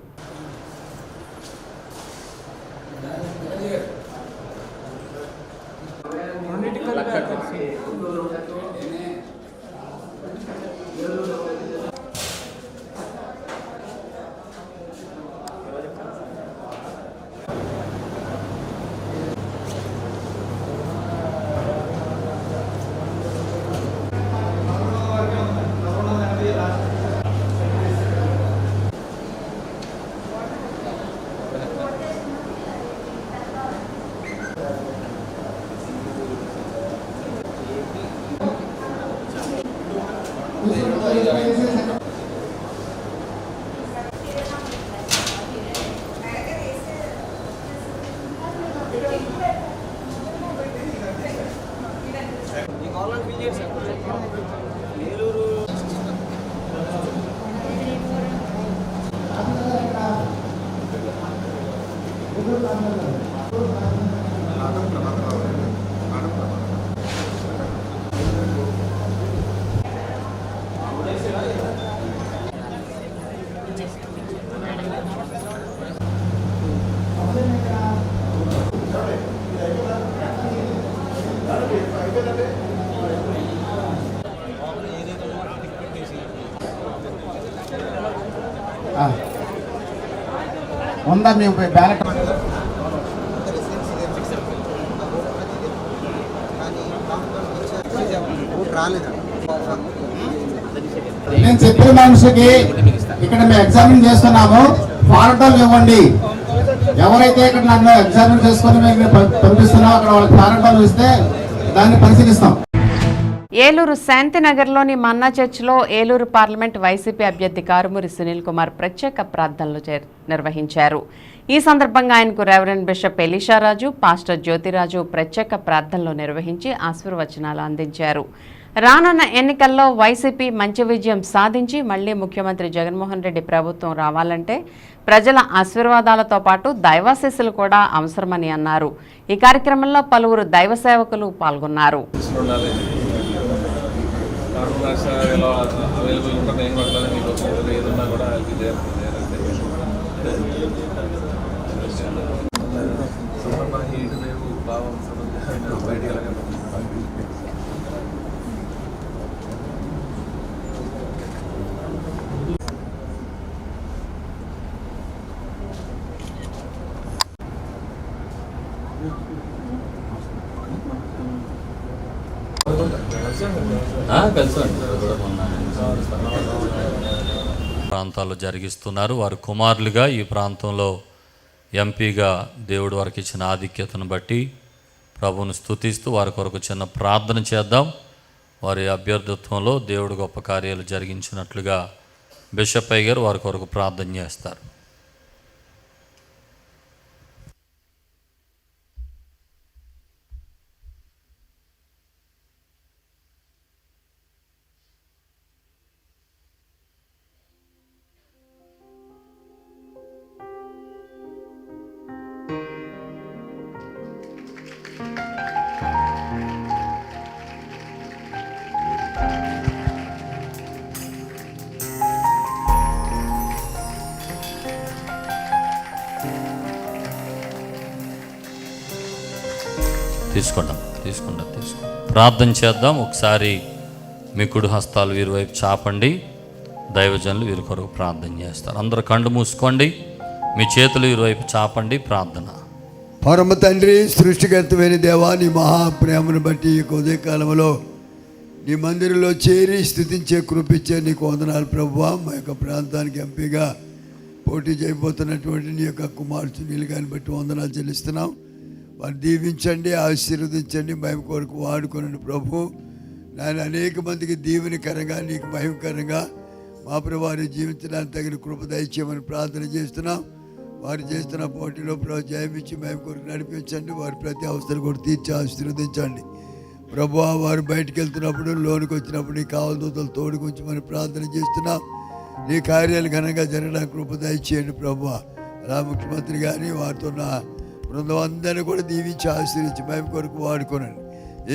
ఉందా మేము బ్యాలెట్ నేను చెప్పిన మనిషికి ఇక్కడ మేము ఎగ్జామిన్ చేస్తున్నాము, ఫారటోలు ఇవ్వండి. ఎవరైతే ఇక్కడ నన్ను ఎగ్జామిన్ చేసుకుని మేము పంపిస్తున్నామో అక్కడ వాళ్ళకి ఫారటోలు ఇస్తే దాన్ని పరిశీలిస్తాం. ఏలూరు శాంతినగర్లోని మన్నా చర్చిలో ఏలూరు పార్లమెంట్ వైసీపీ అభ్యర్థి కారుమూరి సునీల్ కుమార్ ప్రత్యేక ప్రార్థనలు నిర్వహించారు. ఈ సందర్భంగా ఆయనకు రెవరెండ్ బిషప్ ఎలీషారాజు, పాస్టర్ జ్యోతిరాజు ప్రత్యేక ప్రార్థనలు నిర్వహించి ఆశీర్వచనాలు అందించారు. రానున్న ఎన్నికల్లో వైసీపీ మంచి విజయం సాధించి మళ్లీ ముఖ్యమంత్రి జగన్మోహన్ రెడ్డి ప్రభుత్వం రావాలంటే ప్రజల ఆశీర్వాదాలతో పాటు దైవాశీస్సులు కూడా అవసరమని అన్నారు. ఈ కార్యక్రమంలో పలువురు దైవ సేవకులు పాల్గొన్నారు. ప్రాంతాల్లో జరిగిస్తున్నారు. వారి కుమారులుగా ఈ ప్రాంతంలో ఎంపీగా దేవుడు వారికి ఇచ్చిన ఆధిక్యతను బట్టి ప్రభువును స్తుతిస్తూ వారి కొరకు చిన్న ప్రార్థన చేద్దాం. వారి అభ్యర్థిత్వంలో దేవుడు గొప్ప కార్యాలు జరిగించినట్లుగా బిషప్ అయ్య గారు వారి కొరకు ప్రార్థన చేస్తారు. తీసుకుంటాం. ప్రార్థన చేద్దాం. ఒకసారి మీ కుడి హస్తాలు వీరి వైపు చాపండి. దైవజనులు వీరి కొరకు ప్రార్థన చేస్తారు. అందరూ కళ్ళు మూసుకోండి, మీ చేతులు వీరి వైపు చాపండి. ప్రార్థన. పరమ తండ్రి, సృష్టికర్తమైన దేవా, నీ మహాప్రేమను బట్టి ఈ ఉదయకాలంలో నీ మందిరంలో చేరి స్థుతించే కృపించే నీకు వందనాలు ప్రభువా. మా యొక్క ప్రాంతానికి ఎంపీగా పోటీ చేయబోతున్నటువంటి నీ యొక్క కుమారుడు సునీల్ గారిని బట్టి వందనాలు చెల్లిస్తున్నాం. వారు దీవించండి, ఆశీర్వదించండి, మహిమ కొరకు వాడుకోనండి ప్రభు. నాయన అనేక మందికి దీవెనకరంగా నీకు మహిమకరంగా మా ప్రభు వారిని జీవించడానికి తగిన కృప దయచేయమని ప్రార్థన చేస్తున్నాం. వారు చేస్తున్న పోటీలో ప్రభు జయమిచ్చి మహిమ కొరకు నడిపించండి. వారి ప్రతి అవసరం కూడా తీర్చి ఆశీర్వదించండి ప్రభు. వారు బయటకు వెళ్తున్నప్పుడు లోనికి వచ్చినప్పుడు నీ కావలదూతలు తోడుకొంచమని ప్రార్థన చేస్తున్నాం. నీ కార్యాలు ఘనంగా జరగడానికి కృప దయచేయండి ప్రభు. అలా ముఖ్యమంత్రి గారిని వారితో ఉన్న బృందం అందరినీ కూడా దీవించి ఆశీర్వించి మహిమ కొరకు వాడుకోనండి.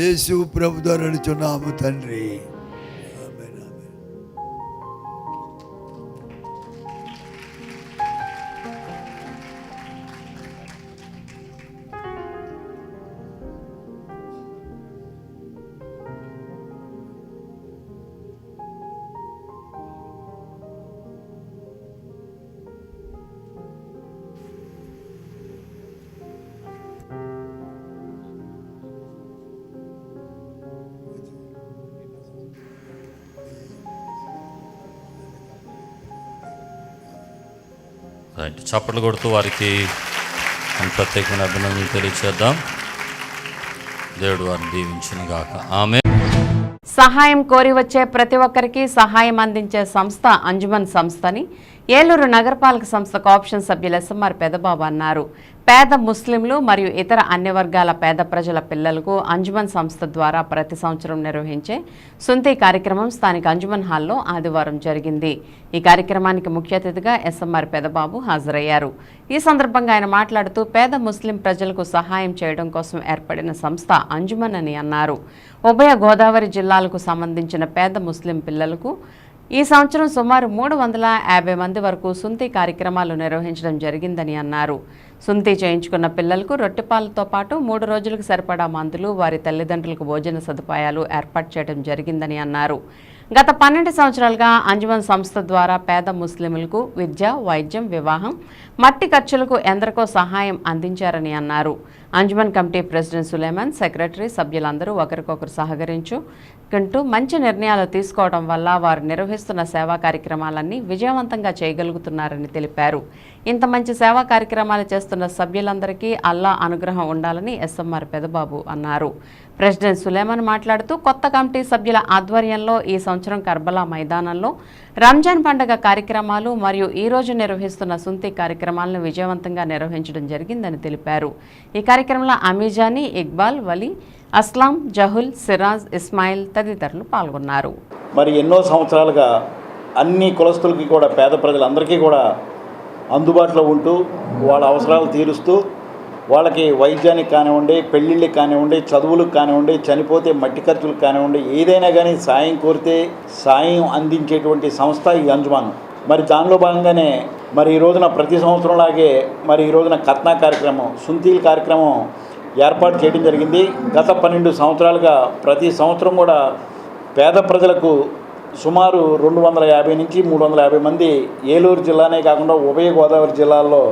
యేసు ప్రభు ద్వారా అడుగుచున్నాము తండ్రి. ఆమేన్, ఆమేన్. రైట్, చప్పట్లు కొడుతూ వారికి ప్రత్యేకమైన అభినందనలు తెలియచేద్దాం. దేవుడు వారిని దీవించిన గాక. ఆమె సహాయం కోరి వచ్చే ప్రతి ఒక్కరికి సహాయం అందించే సంస్థ అంజుమన్ సంస్థని ఏలూరు నగరపాలక సంస్థ కోఆప్షన్ సభ్యులు ఎస్ఎంఆర్ పెదబాబు అన్నారు. పేద ముస్లింలు మరియు ఇతర అన్ని వర్గాల పేద ప్రజల పిల్లలకు అంజుమన్ సంస్థ ద్వారా ప్రతి సంవత్సరం నిర్వహించే సుంతి కార్యక్రమం స్థానిక అంజుమన్ హాల్లో ఆదివారం జరిగింది. ఈ కార్యక్రమానికి ముఖ్య అతిథిగా ఎస్ఎంఆర్ పెదబాబు హాజరయ్యారు. ఈ సందర్భంగా ఆయన మాట్లాడుతూ పేద ముస్లిం ప్రజలకు సహాయం చేయడం కోసం ఏర్పడిన సంస్థ అంజుమన్ అని అన్నారు. ఉభయ గోదావరి జిల్లాలకు సంబంధించిన పేద ముస్లిం పిల్లలకు ఈ సంవత్సరం సుమారు 350 మంది వరకు సుంతి కార్యక్రమాలు నిర్వహించడం జరిగిందని అన్నారు. సుంతి చేయించుకున్న పిల్లలకు రొట్టెపాలతో పాటు 3 రోజులకు సరిపడా మందులు, వారి తల్లిదండ్రులకు భోజన సదుపాయాలు ఏర్పాటు చేయడం జరిగిందని అన్నారు. గత 12 సంవత్సరాలుగా అంజుమన్ సంస్థ ద్వారా పేద ముస్లింలకు విద్య, వైద్యం, వివాహం, మట్టి ఖర్చులకు ఎందరికో సహాయం అందించారని అన్నారు. Anjuman committee president Suleman, secretary, సభ్యులందరూ ఒకరికొకరు సహకరించుకుంటూ మంచి నిర్ణయాలు తీసుకోవడం వల్ల వారు నిర్వహిస్తున్న సేవా కార్యక్రమాలన్నీ విజయవంతంగా చేయగలుగుతున్నారని తెలిపారు. ఇంత మంచి సేవా కార్యక్రమాలు చేస్తున్న సభ్యులందరికీ అల్లా అనుగ్రహం ఉండాలని ఎస్ఎంఆర్ పెదబాబు అన్నారు. ప్రెసిడెంట్ సులేమాన్ మాట్లాడుతూ కొత్త కమిటీ సభ్యుల ఆధ్వర్యంలో ఈ సంవత్సరం కర్బలా మైదానంలో రంజాన్ పండుగ కార్యక్రమాలు మరియు ఈ రోజు నిర్వహిస్తున్న సుంతి కార్యక్రమాలను విజయవంతంగా నిర్వహించడం జరిగిందని తెలిపారు. ఈ కార్యక్రమంలో అమీజానీ, ఇక్బాల్, వలీ, అస్లాం, జహుల్, సిరాజ్, ఇస్మాయిల్ తదితరులు పాల్గొన్నారు. మరి ఎన్నో సంవత్సరాలుగా అన్ని కులస్తులకి కూడా పేద ప్రజలందరికీ కూడా అందుబాటులో ఉంటూ వాళ్ళ అవసరాలు తీరుస్తూ వాళ్ళకి వైద్యానికి కానివ్వండి, పెళ్ళిళ్ళకి కానివ్వండి, చదువులకు కానివ్వండి, చనిపోతే మట్టి ఖర్చులకు కానివ్వండి, ఏదైనా కానీ సాయం కోరితే సాయం అందించేటువంటి సంస్థ ఈ అంజుమాన్. మరి దానిలో భాగంగానే మరి ఈ రోజున ప్రతి సంవత్సరంలాగే మరి ఈ రోజున కత్నా కార్యక్రమం, సుంతీల్ కార్యక్రమం ఏర్పాటు చేయడం జరిగింది. గత 12 సంవత్సరాలుగా ప్రతి సంవత్సరం కూడా పేద ప్రజలకు సుమారు 250 నుంచి 350 మంది ఏలూరు జిల్లానే కాకుండా ఉభయ గోదావరి జిల్లాల్లో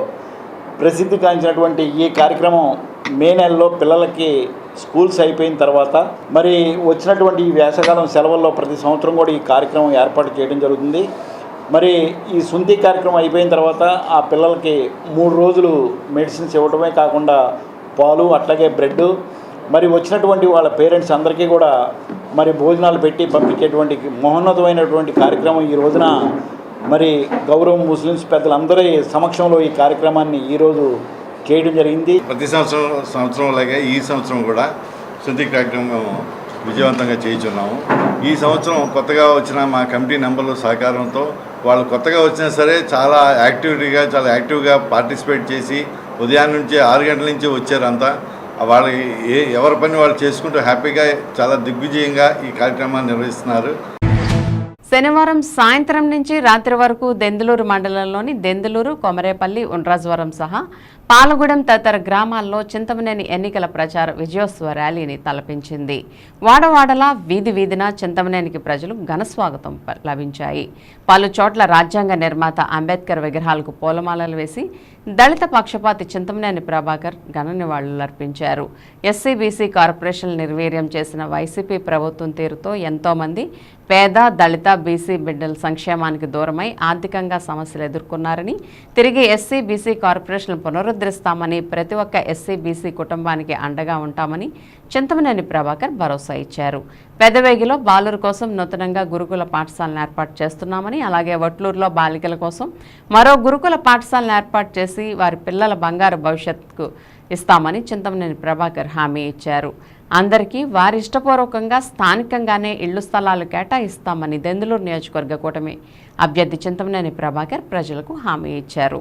ప్రసిద్ధి గాంచినటువంటి ఈ కార్యక్రమం మే నెలలో పిల్లలకి స్కూల్స్ అయిపోయిన తర్వాత మరి వచ్చినటువంటి ఈ వేసవకాలం సెలవుల్లో ప్రతి సంవత్సరం కూడా ఈ కార్యక్రమం ఏర్పాటు చేయడం జరుగుతుంది. మరి ఈ సుంతి కార్యక్రమం అయిపోయిన తర్వాత ఆ పిల్లలకి 3 రోజులు మెడిసిన్స్ ఇవ్వడమే కాకుండా పాలు, అట్లాగే బ్రెడ్, మరి వచ్చినటువంటి వాళ్ళ పేరెంట్స్ అందరికీ కూడా మరి భోజనాలు పెట్టి పంపించేటువంటి మహోన్నతమైనటువంటి కార్యక్రమం ఈ రోజున మరి గౌరవ ముస్లిమ్స్ పెద్దలందరి సమక్షంలో ఈ కార్యక్రమాన్ని ఈరోజు చేయడం జరిగింది. ప్రతి సంవత్సరంలాగే ఈ సంవత్సరం కూడా శుద్ధి కార్యక్రమం విజయవంతంగా చేయించున్నాము. ఈ సంవత్సరం కొత్తగా వచ్చిన మా కమిటీ మెంబర్ల సహకారంతో వాళ్ళు కొత్తగా వచ్చినా సరే చాలా యాక్టివ్గా పార్టిసిపేట్ చేసి ఉదయం నుంచి 6 గంటల నుంచి వచ్చారు. అంతా వాళ్ళు ఎవరి పని వాళ్ళు చేసుకుంటూ హ్యాపీగా చాలా దిగ్విజయంగా ఈ కార్యక్రమాన్ని నిర్వహిస్తున్నారు. శనివారం సాయంత్రం నుంచి రాత్రి వరకు దెందులూరు మండలంలోని దెందులూరు, కొమరేపల్లి, ఉండ్రాజవరం సహా పాలగూడెం తదితర గ్రామాల్లో చింతమనేని ఎన్నికల ప్రచార విజయోత్సవ ర్యాలీని తలపించింది. వాడవాడలా వీధి వీధిన చింతమనేనికి ప్రజలు ఘనస్వాగతం లభించాయి. పలు చోట్ల రాజ్యాంగ నిర్మాత అంబేద్కర్ విగ్రహాలకు పూలమాలలు వేసి దళిత పక్షపాతి చింతమనేని ప్రభాకర్ ఘన నివాళులర్పించారు. ఎస్సీ-బీసీ కార్పొరేషన్ నిర్వీర్యం చేసిన వైసీపీ ప్రభుత్వం తీరుతో ఎంతోమంది పేద, దళిత, బీసీ బిడ్డల సంక్షేమానికి దూరమై ఆర్థికంగా సమస్యలు ఎదుర్కొన్నారని, తిరిగి ఎస్సీ-బీసీ కార్పొరేషన్ పునరుద్ధరిస్తామని, ప్రతి ఒక్క ఎస్సీ-బీసీ కుటుంబానికి అండగా ఉంటామని చింతమనేని ప్రభాకర్ భరోసా ఇచ్చారు. పెదవేగిలో బాలుర కోసం నూతనంగా గురుకుల పాఠశాలను ఏర్పాటు చేస్తున్నామని, అలాగే వట్లూరులో బాలికల కోసం మరో గురుకుల పాఠశాలను ఏర్పాటు చేసి వారి పిల్లల బంగారు భవిష్యత్తుకు ఇస్తామని చింతమనేని ప్రభాకర్ హామీ ఇచ్చారు. అందరికీ వారి ఇష్టపూర్వకంగా స్థానికంగానే ఇళ్లు స్థలాలు కేటాయిస్తామని దెందులూరు నియోజకవర్గ కూటమి అభ్యర్థి చింతమనేని ప్రభాకర్ ప్రజలకు హామీ ఇచ్చారు.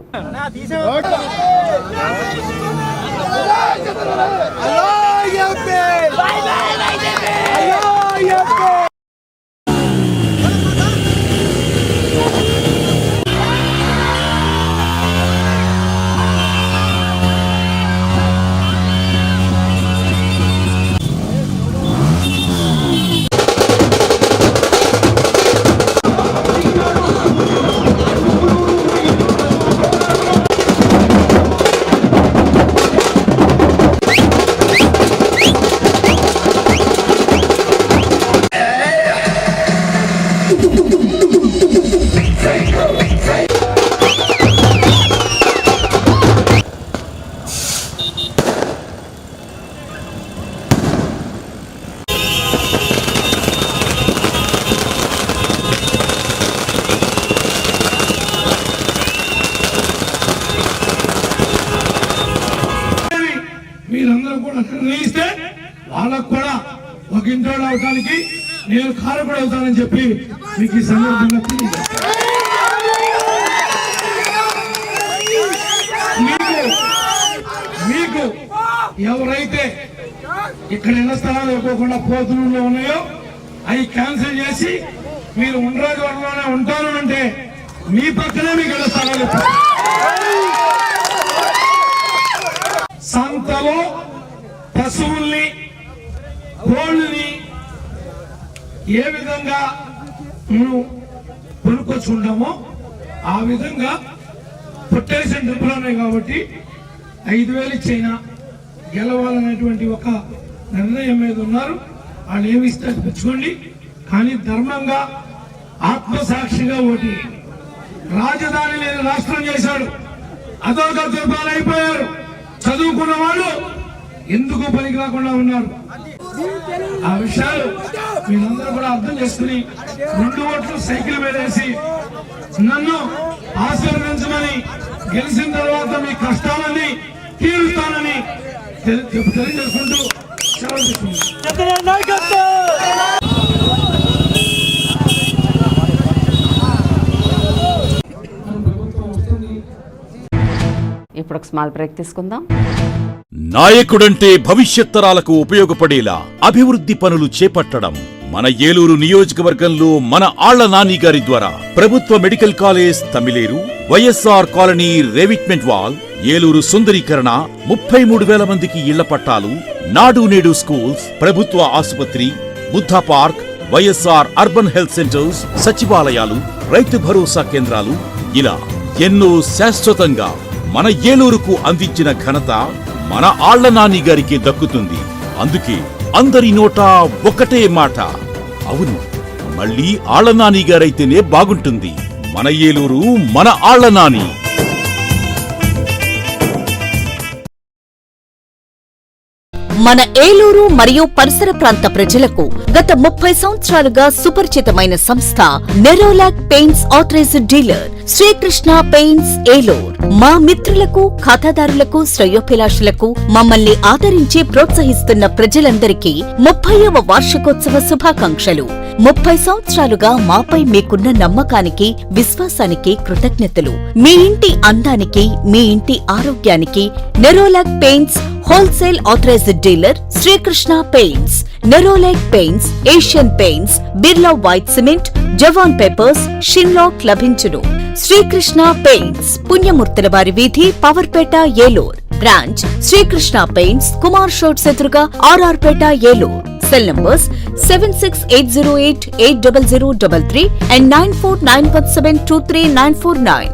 మీరందరూ కూడా నిర్ణయిస్తే వాళ్ళకు కూడా ఒక ఇంటోళ్ళు అవడానికి నేను కారకుడు అవుతానని చెప్పి మీకు ఈ సందర్భంగా మీకు ఎవరైతే ఇక్కడ ఇళ్ల స్థలాలు ఇవ్వకుండా పోతున్నలో ఉన్నాయో అవి క్యాన్సిల్ చేసి మీరు ఉండరాజు వర్గంలోనే ఉంటారు అంటే మీ పక్కనే మీకు ఇళ్ల స్థలాలు సంతలో పశువుల్ని, కోళ్ళని ఏ విధంగా మనం కొనుక్కొచ్చుకుంటామో ఆ విధంగా పొట్టేషన్ డబ్బులున్నాయి కాబట్టి 5,000 ఇచ్చైనా గెలవాలనేటువంటి ఒక నిర్ణయం మీద ఉన్నారు. వాళ్ళు ఏమి ఇస్తే తెచ్చుకోండి, కానీ ధర్మంగా ఆత్మసాక్షిగా ఓటి. రాజధాని లేని రాష్ట్రం చేశాడు, అధోగతులు అయిపోయారు. చదువుకున్న వాళ్ళు ఎందుకు పనికి రాకుండా ఉన్నారు. ఆ విషయాలు మీరందరూ కూడా అర్థం చేసుకుని 2 ఓట్లు సైకిల్ మీద వేసి నన్ను ఆశీర్వదించమని, గెలిచిన తర్వాత మీ కష్టాలన్నీ తీరుస్తానని తెలియజేసుకుంటూ సెలవు తీసుకుంటాను. ఇప్పుడు ఒక స్మాల్ బ్రేక్ తీసుకుందాం. నాయకుడంటే భవిష్యత్ తరాలకు ఉపయోగపడేలా అభివృద్ధి పనులు చేపట్టడం. మన ఏలూరు నియోజకవర్గంలో మన ఆళ్ల నాని గారి ద్వారా ప్రభుత్వ medical college Tammileru, YSR colony revetment wall, Eluru సుందరీకరణ, 33,000 మందికి ఇళ్ల పట్టాలు, నాడు నేడు స్కూల్స్, ప్రభుత్వ ఆసుపత్రి, Buddha park, YSR urban health centres, సచివాలయాలు, రైతు భరోసా కేంద్రాలు, ఇలా ఎన్నో శాశ్వతంగా మన ఏలూరుకు అందించిన ఘనత మన ఆళ్ల నాని గారికి దక్కుతుంది. అందుకే అందరి నోటా ఒకటే మాట, అవును మళ్ళీ ఆళ్ల నాని గారైతేనే బాగుంటుంది. మన ఏలూరు, మన ఆళ్ల నాని. మన ఏలూరు మరియు పరిసర ప్రాంత ప్రజలకు గత 30 సంవత్సరాలుగా సుపరిచితమైన సంస్థ Nerolac paints authorised dealer Srikrishna paints Eluru. మా మిత్రులకు, ఖాతాదారులకు, శ్రేయోభిలాషులకు, మమ్మల్ని ఆదరించి ప్రోత్సహిస్తున్న ప్రజలందరికీ 30వ వార్షికోత్సవ శుభాకాంక్షలు. 30 సంవత్సరాలుగా మాపై మీకున్న నమ్మకానికి, విశ్వాసానికి కృతజ్ఞతలు. మీ ఇంటి అందానికి, మీ ఇంటి ఆరోగ్యానికి Nerolac paints wholesale authorised dealer Srikrishna paints. Nerolac paints, Asian paints, Birla white cement, Jawan papers, షిన్లాక్ లభించును. శ్రీకృష్ణ పెయింట్స్ పుణ్యమూర్తుల వారి వీధి పవర్పేట ఏలూర్. బ్రాంచ్ శ్రీకృష్ణ పెయింట్స్ కుమార్ షోట్స్ ఎదురుగా RR Pet Eluru. Cell numbers 7680880033 and 9491723949.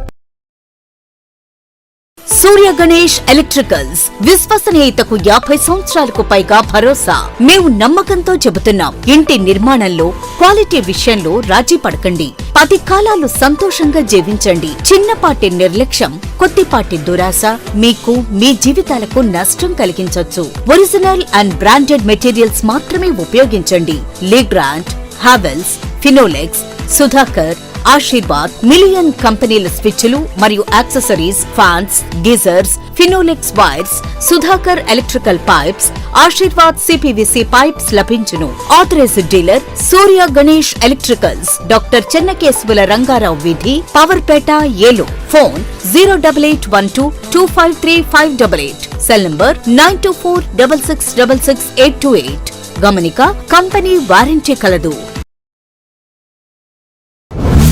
Surya Ganesh electricals విశ్వసనీయతకు 50 సంవత్సరాలకు పైగా భరోసా. మేము నమ్మకంతో చెబుతున్నాం, ఇంటి నిర్మాణంలో క్వాలిటీ విషయంలో రాజీ పడకండి. 10 కాలాలు సంతోషంగా జీవించండి. చిన్నపాటి నిర్లక్ష్యం, కొద్దిపాటి దురాశ మీకు మీ జీవితాలకు నష్టం కలిగించొచ్చు. ఒరిజినల్ అండ్ బ్రాండెడ్ మెటీరియల్స్ మాత్రమే ఉపయోగించండి. Legrand, Havells, Finolex, Sudhakar, Ashirvad million కంపెనీల స్విచ్లు మరియు accessories, fans, geysers, Finolex wires, Sudhakar electrical pipes, Ashirvad CPVC pipes లభించును. Authorised dealer Surya Ganesh electricals, doctor Chennakesavula Rangarao వీధి, Powerpet Eluru. Phone 08812253588. Cell number 9246666828. గమనిక కంపెనీ వారంటీ కలదు.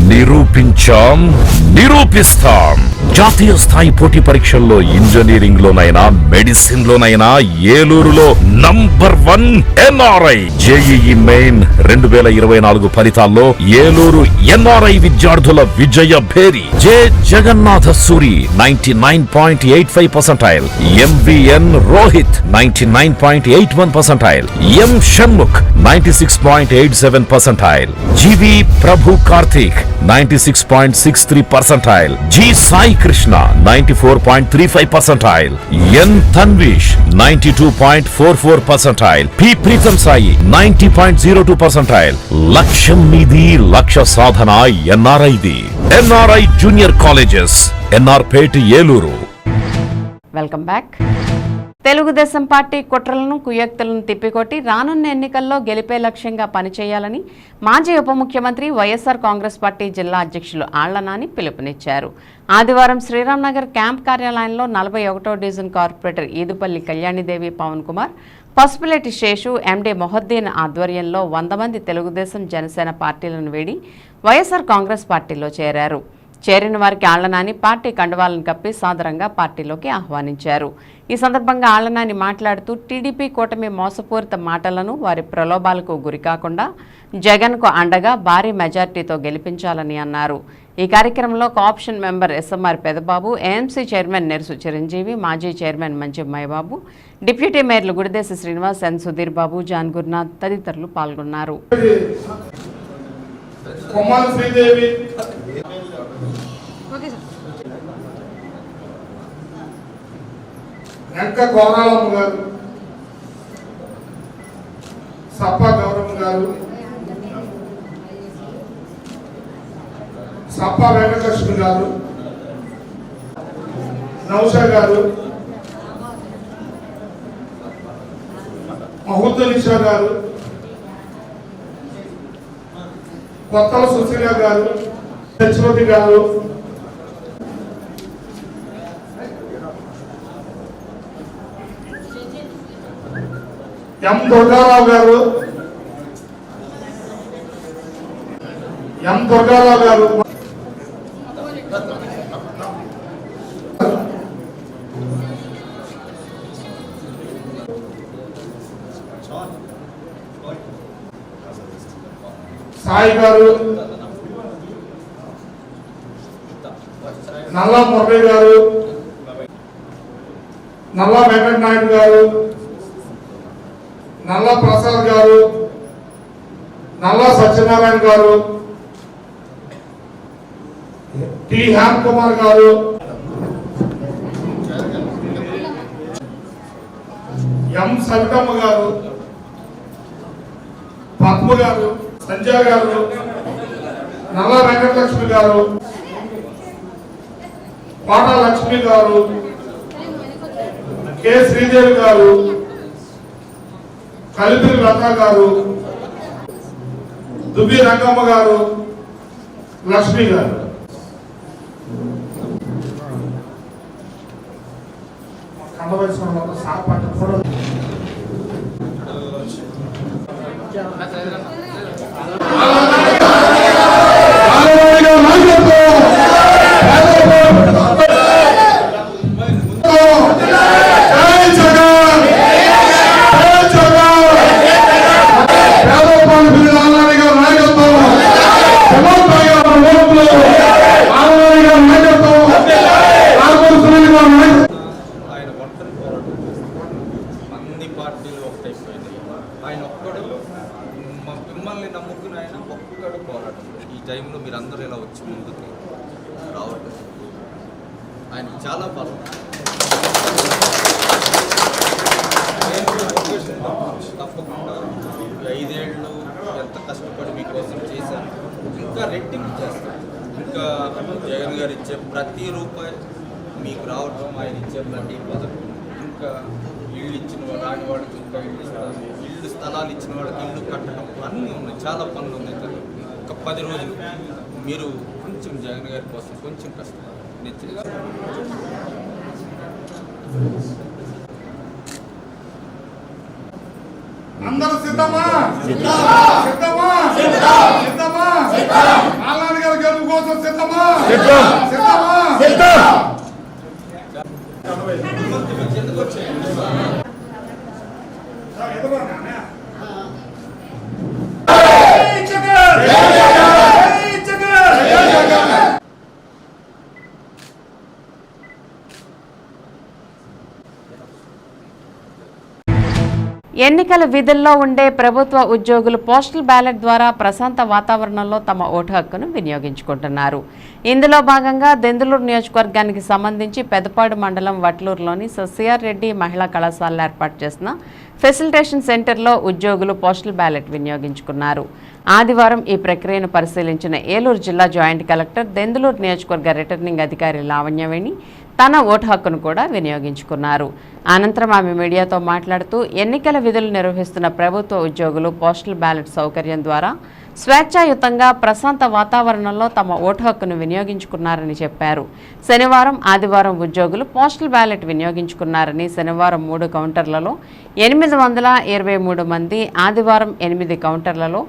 నిరూపించాం, నిరూపిస్తాం. జాతీయ స్థాయి పోటీ పరీక్షల్లో ఇంజనీరింగ్ లోనైనా మెడిసిన్ లోనైనా ఏలూరులో #1 NRI. JEE మెయిన్ 2024 ఫలితాల్లో ఏలూరు NRI విద్యార్థుల విజయ భేరి. J Jagannatha Suri 99.85%, MVN Rohit 99.81%, M Shanmukh 96.87%, GV Prabhu Karthik 96.63%, G Sai Krishna 94.35%, N Tanvish 92.44%, P Preetam Sai 90.02%. లక్ష్యం మీది, లక్ష్య సాధన NRIది. NRI junior colleges, NR Pet Eluru. Welcome back. Telugu Desam party కుట్రలను, కుయుక్తులను తిప్పికొట్టి రానున్న ఎన్నికల్లో గెలిపే లక్ష్యంగా పనిచేయాలని మాజీ ఉప ముఖ్యమంత్రి వైఎస్ఆర్ కాంగ్రెస్ పార్టీ జిల్లా అధ్యక్షులు ఆళ్ల నాని పిలుపునిచ్చారు. ఆదివారం శ్రీరామ్ నగర్ క్యాంప్ కార్యాలయంలో 41వ division corporator Edupalli Kalyanidevi Pawan Kumar, Pasupuleti Seshu, MD Mohiddin ఆధ్వర్యంలో 100 మంది తెలుగుదేశం, జనసేన పార్టీలను వీడి వైఎస్ఆర్ కాంగ్రెస్ పార్టీలో చేరారు. చేరిన వారికి ఆళ్ల నాని పార్టీ కండువాలను కప్పి సాదరంగా పార్టీలోకి ఆహ్వానించారు. ఈ సందర్భంగా ఆళ్ల నాని మాట్లాడుతూ టీడీపీ కూటమి మోసపూరిత మాటలను, వారి ప్రలోభాలకు గురికాకుండా జగన్కు అండగా భారీ మెజార్టీతో గెలిపించాలని అన్నారు. ఈ కార్యక్రమంలో co-option member SMR Pedababu, AMC chairman Nersu Chiranjeevi, మాజీ చైర్మన్ మంచి మైబాబు, డిప్యూటీ మేయర్లు గుడిదేశి శ్రీనివాస్, ఎన్ సుధీర్ బాబు, జాన్ గురునాథ్ తదితరులు పాల్గొన్నారు. వెంక గోరాలమ్మ గారు, సప్పా గౌరమ్మ గారు, సప్పా వెంకటలక్ష్మి గారు, నౌషా గారు, మహుద్దనిషా గారు, కొత్తల సుశీల గారు, సత్యవతి గారు, ఎం దుర్గారావు గారు, సాయి గారు, నల్లా మురళి గారు, నల్లా వెంకట నాయుడు గారు, నల్లా ప్రసాద్ గారు, నల్లా సత్యనారాయణ గారు, టి హేమ్ కుమార్ గారు, ఎం సవితమ్మ గారు, పద్మ గారు, సంజయ్ గారు, నల్లా వెంకటలక్ష్మి గారు, కోట లక్ష్మి గారు, కె శ్రీదేవి గారు, కలిపిరి లత గారు, దుబి రంగమ్మ గారు, లక్ష్మి గారు. కండవేశ్వరం సాపాటి ఫోటో టైంలో మీరు అందరూ ఇలా వచ్చి ముందుకు రావటం ఆయన చాలా బలం. తప్పకుండా 5 ఏళ్ళు ఎంత కష్టపడి మీకోసం చేశాను, ఇంకా రెట్టింపు చేస్తాను. ఇంకా జగన్ గారు ఇచ్చే ప్రతి రూపాయి మీకు రావటం, ఆయన ఇచ్చే ప్రతి పథకం, ఇంకా ఇళ్ళు ఇచ్చిన రాని వాళ్ళకి ఇంకా ఇళ్ళు ఇస్తాను, ఇళ్ళు స్థలాలు ఇచ్చిన వాళ్ళకి ఇల్లు కట్టడం అన్నీ ఉన్నాయి, చాలా పనులు ఉన్నాయి. ఒక 10 రోజులు మీరు కొంచెం జగన్ గారి కోసం కొంచెం కష్టపడాలి. అందరూ సిద్ధమా? సిద్ధమా? సిద్ధమా? ఆళ్ళ గారి గెలుపు కోసం సిద్ధమా? సిద్ధమా? ఎన్నికల విధుల్లో ఉండే ప్రభుత్వ ఉద్యోగులు పోస్టల్ బ్యాలెట్ ద్వారా ప్రశాంత వాతావరణంలో తమ ఓటు హక్కును వినియోగించుకుంటున్నారు. ఇందులో భాగంగా దెందులూరు నియోజకవర్గానికి సంబంధించి పెదపాడు మండలం వట్లూరులోని సిఆర్ రెడ్డి మహిళా కళాశాలలో ఏర్పాటు చేసిన ఫెసిలిటేషన్ సెంటర్లో ఉద్యోగులు పోస్టల్ బ్యాలెట్ వినియోగించుకున్నారు. ఆదివారం ఈ ప్రక్రియను పరిశీలించిన ఏలూరు జిల్లా జాయింట్ కలెక్టర్ దెందులూరు నియోజకవర్గ రిటర్నింగ్ అధికారి లావణ్యవేణి తన ఓటు హక్కును కూడా వినియోగించుకున్నారు. అనంతరం ఆమె మీడియాతో మాట్లాడుతూ ఎన్నికల విధులు నిర్వహిస్తున్న ప్రభుత్వ ఉద్యోగులు పోస్టల్ బ్యాలెట్ సౌకర్యం ద్వారా స్వేచ్ఛాయుతంగా ప్రశాంత వాతావరణంలో తమ ఓటు హక్కును వినియోగించుకున్నారని చెప్పారు. శనివారం ఆదివారం ఉద్యోగులు పోస్టల్ బ్యాలెట్ వినియోగించుకున్నారని, శనివారం 3 కౌంటర్లలో 823 మంది, ఆదివారం 8 కౌంటర్లలో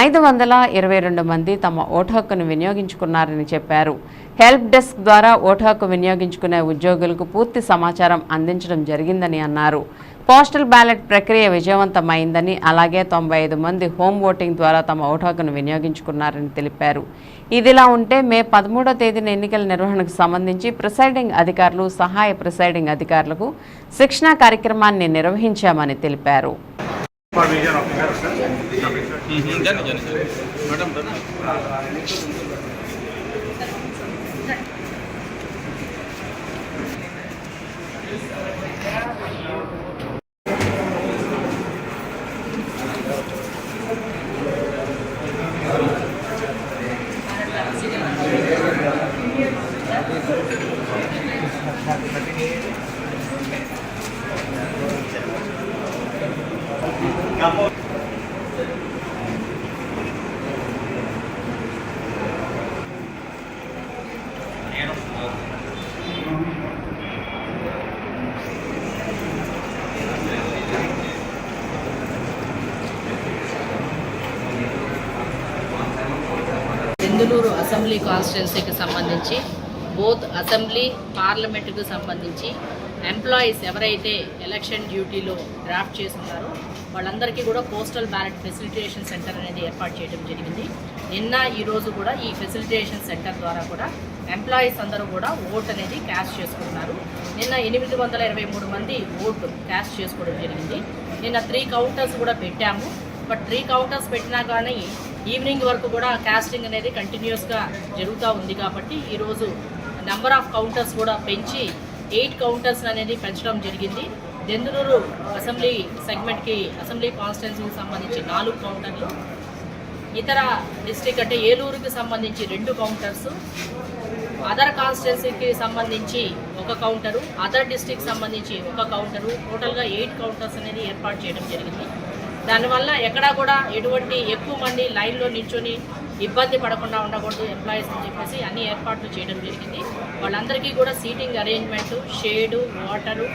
522 మంది తమ ఓటు హక్కును వినియోగించుకున్నారని చెప్పారు. హెల్ప్ డెస్క్ ద్వారా ఓటు హక్కు వినియోగించుకునే ఉద్యోగులకు పూర్తి సమాచారం అందించడం జరిగిందని అన్నారు. పోస్టల్ బ్యాలెట్ ప్రక్రియ విజయవంతమైందని, అలాగే 95 మంది హోమ్ ఓటింగ్ ద్వారా తమ ఓటు హక్కును వినియోగించుకున్నారని తెలిపారు. ఇదిలా ఉంటే మే 13వ తేదీన ఎన్నికల నిర్వహణకు సంబంధించి ప్రిసైడింగ్ అధికారులు, సహాయ ప్రిసైడింగ్ అధికారులకు శిక్షణా కార్యక్రమాన్ని నిర్వహించామని తెలిపారు. దెందులూరు అసెంబ్లీ కాన్స్టిట్యున్సీకి సంబంధించి బోత్ అసెంబ్లీ పార్లమెంటుకు సంబంధించి ఎంప్లాయీస్ ఎవరైతే ఎలక్షన్ డ్యూటీలో డ్రాఫ్ట్ చేస్తున్నారో వాళ్ళందరికీ కూడా పోస్టల్ బ్యాలెట్ ఫెసిలిటేషన్ సెంటర్ అనేది ఏర్పాటు చేయడం జరిగింది. నిన్న ఈరోజు కూడా ఈ ఫెసిలిటేషన్ సెంటర్ ద్వారా కూడా ఎంప్లాయీస్ అందరూ కూడా ఓట్ అనేది క్యాస్ట్ చేసుకుంటున్నారు. నిన్న 823 మంది ఓటు క్యాస్ట్ చేసుకోవడం జరిగింది. నిన్న 3 కౌంటర్స్ కూడా పెట్టాము. బట్ 3 కౌంటర్స్ పెట్టినా కానీ ఈవినింగ్ వరకు కూడా కాస్టింగ్ అనేది కంటిన్యూస్గా జరుగుతూ ఉంది. కాబట్టి ఈరోజు నెంబర్ ఆఫ్ కౌంటర్స్ కూడా పెంచి 8 కౌంటర్స్ అనేది పెంచడం జరిగింది. దెందులూరు అసెంబ్లీ సెగ్మెంట్కి, అసెంబ్లీ కాన్స్టిట్యున్సీకి సంబంధించి 4 కౌంటర్లు, ఇతర డిస్ట్రిక్ట్ అంటే ఏలూరుకి సంబంధించి 2 కౌంటర్స్, అదర్ కాన్స్టిట్యున్సీకి సంబంధించి 1 కౌంటరు, అదర్ డిస్ట్రిక్ట్ సంబంధించి 1 కౌంటరు, టోటల్గా 8 కౌంటర్స్ అనేది ఏర్పాటు చేయడం జరిగింది. దానివల్ల ఎక్కడా కూడా ఎటువంటి ఎక్కువ మంది లైన్లో నిల్చొని ఇబ్బంది పడకుండా ఉండకూడదు ఎంప్లాయీస్ అని చెప్పేసి అన్ని ఏర్పాట్లు చేయడం జరిగింది. వాళ్ళందరికీ కూడా సీటింగ్ అరేంజ్మెంటు, షేడు, వాటరు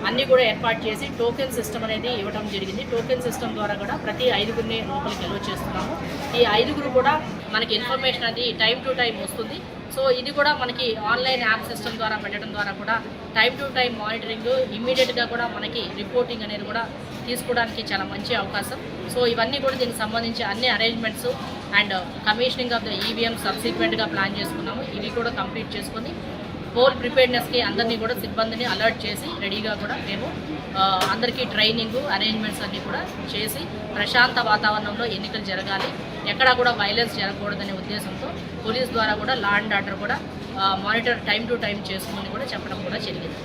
అన్నీ కూడా ఏర్పాటు చేసి టోకెన్ సిస్టమ్ అనేది ఇవ్వడం జరిగింది. టోకెన్ సిస్టమ్ ద్వారా కూడా ప్రతి 5గురిని లోపలికి ఎలో చేస్తున్నాము. ఈ 5గురు కూడా మనకి ఇన్ఫర్మేషన్ అది టైం టు టైం వస్తుంది. సో ఇది కూడా మనకి ఆన్లైన్ యాప్ సిస్టమ్ ద్వారా పెట్టడం ద్వారా కూడా టైం టు టైం మానిటరింగ్, ఇమ్మీడియట్గా కూడా మనకి రిపోర్టింగ్ అనేది కూడా తీసుకోవడానికి చాలా మంచి అవకాశం. సో ఇవన్నీ కూడా దీనికి సంబంధించి అన్ని arrangements and commissioning of the EVM సబ్సిక్వెంట్గా ప్లాన్ చేసుకున్నాము. ఇవి కూడా కంప్లీట్ చేసుకొని పోల్ ప్రిపేర్నెస్కి అందరినీ కూడా సిబ్బందిని అలర్ట్ చేసి రెడీగా కూడా మేము అందరికీ ట్రైనింగ్ అరేంజ్మెంట్స్ అన్నీ కూడా చేసి ప్రశాంత వాతావరణంలో ఎన్నికలు జరగాలి. ఎక్కడా కూడా వైలెన్స్ జరగకూడదనే ఉద్దేశంతో పోలీస్ ద్వారా కూడా లా అండ్ ఆర్డర్ కూడా మానిటర్ టైం టు టైం చేసుకోమని కూడా చెప్పడం కూడా జరిగింది.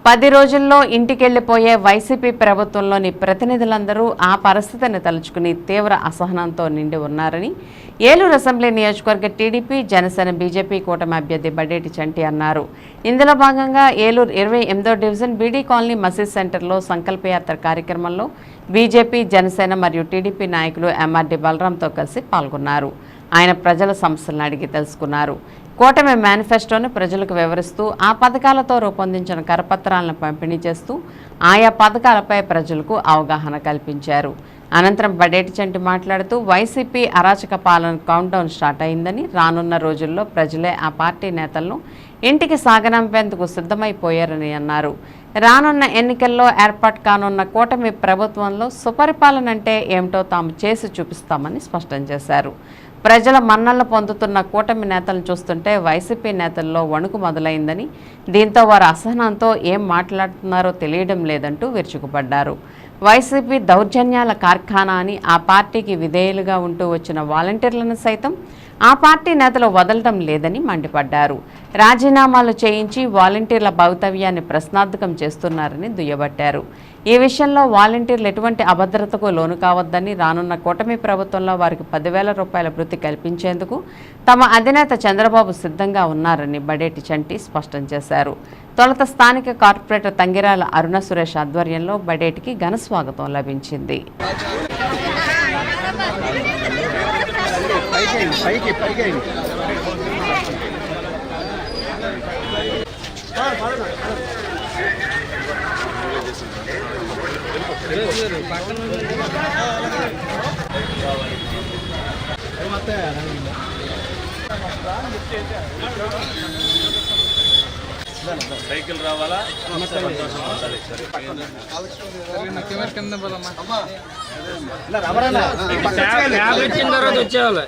10 రోజుల్లో ఇంటికెళ్లిపోయే వైసీపీ ప్రభుత్వంలోని ప్రతినిధులందరూ ఆ పరిస్థితిని తలుచుకుని తీవ్ర అసహనంతో నిండి ఉన్నారని ఏలూరు అసెంబ్లీ నియోజకవర్గ టీడీపీ, జనసేన, బీజేపీ కూటమి అభ్యర్థి బడేటి చంటి అన్నారు. ఇందులో భాగంగా ఏలూరు 28వ డివిజన్ బీడీ కాలనీ మసీద్ సెంటర్లో సంకల్పయాత్ర కార్యక్రమంలో బీజేపీ, జనసేన మరియు టీడీపీ నాయకులు ఎంఆర్డీ బలరాంతో కలిసి పాల్గొన్నారు. ఆయన ప్రజల సమస్యలను అడిగి తెలుసుకున్నారు. కూటమి మేనిఫెస్టోను ప్రజలకు వివరిస్తూ ఆ పథకాలతో రూపొందించిన కరపత్రాలను పంపిణీ చేస్తూ ఆయా పథకాలపై ప్రజలకు అవగాహన కల్పించారు. అనంతరం బడేటి చంటి మాట్లాడుతూ వైసీపీ అరాచక పాలన కౌంట్డౌన్ స్టార్ట్ అయిందని, రానున్న రోజుల్లో ప్రజలే ఆ పార్టీ నేతలను ఇంటికి సాగనంపేందుకు సిద్ధమైపోయారని అన్నారు. రానున్న ఎన్నికల్లో ఏర్పాటు కానున్న కూటమి ప్రభుత్వంలో సుపరిపాలన అంటే ఏమిటో తాము చేసి చూపిస్తామని స్పష్టం చేశారు. ప్రజల మన్నలను పొందుతున్న కూటమి నేతలను చూస్తుంటే వైసీపీ నేతల్లో వణుకు మొదలైందని, దీంతో వారు అసహనంతో ఏం మాట్లాడుతున్నారో తెలియడం లేదంటూ విరుచుకుపడ్డారు. వైసీపీ దౌర్జన్యాల కార్ఖానా అని, ఆ పార్టీకి విధేయులుగా ఉంటూ వచ్చిన వాలంటీర్లను సైతం ఆ పార్టీ నేతలు వదలడం లేదని మండిపడ్డారు. రాజీనామాలు చేయించి వాలంటీర్ల భవితవ్యాన్ని ప్రశ్నార్థకం చేస్తున్నారని దుయ్యబట్టారు. ఈ విషయంలో వాలంటీర్లు ఎటువంటి అభద్రతకు లోను కావద్దని, రానున్న కూటమి ప్రభుత్వంలో వారికి 10,000 రూపాయల భృతి కల్పించేందుకు తమ అధినేత చంద్రబాబు సిద్ధంగా ఉన్నారని బడేటి చంటి స్పష్టం చేశారు. తొలుత స్థానిక కార్పొరేటర్ తంగిరాల అరుణ సురేష్ ఆధ్వర్యంలో బడేటికి ఘన స్వాగతం లభించింది. సైకిల్ రావాలా? వచ్చిన తర్వాత వచ్చేవాళ్ళు.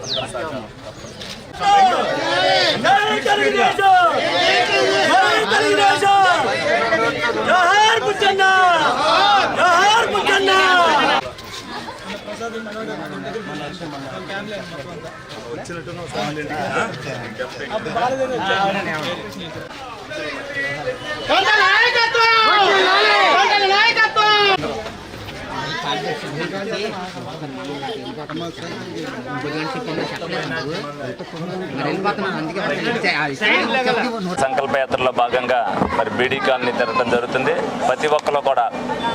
సంకల్పయాత్రలో భాగంగా మరి బీడీ కాలనీ తిరగడం జరుగుతుంది. ప్రతి ఒక్కరు కూడా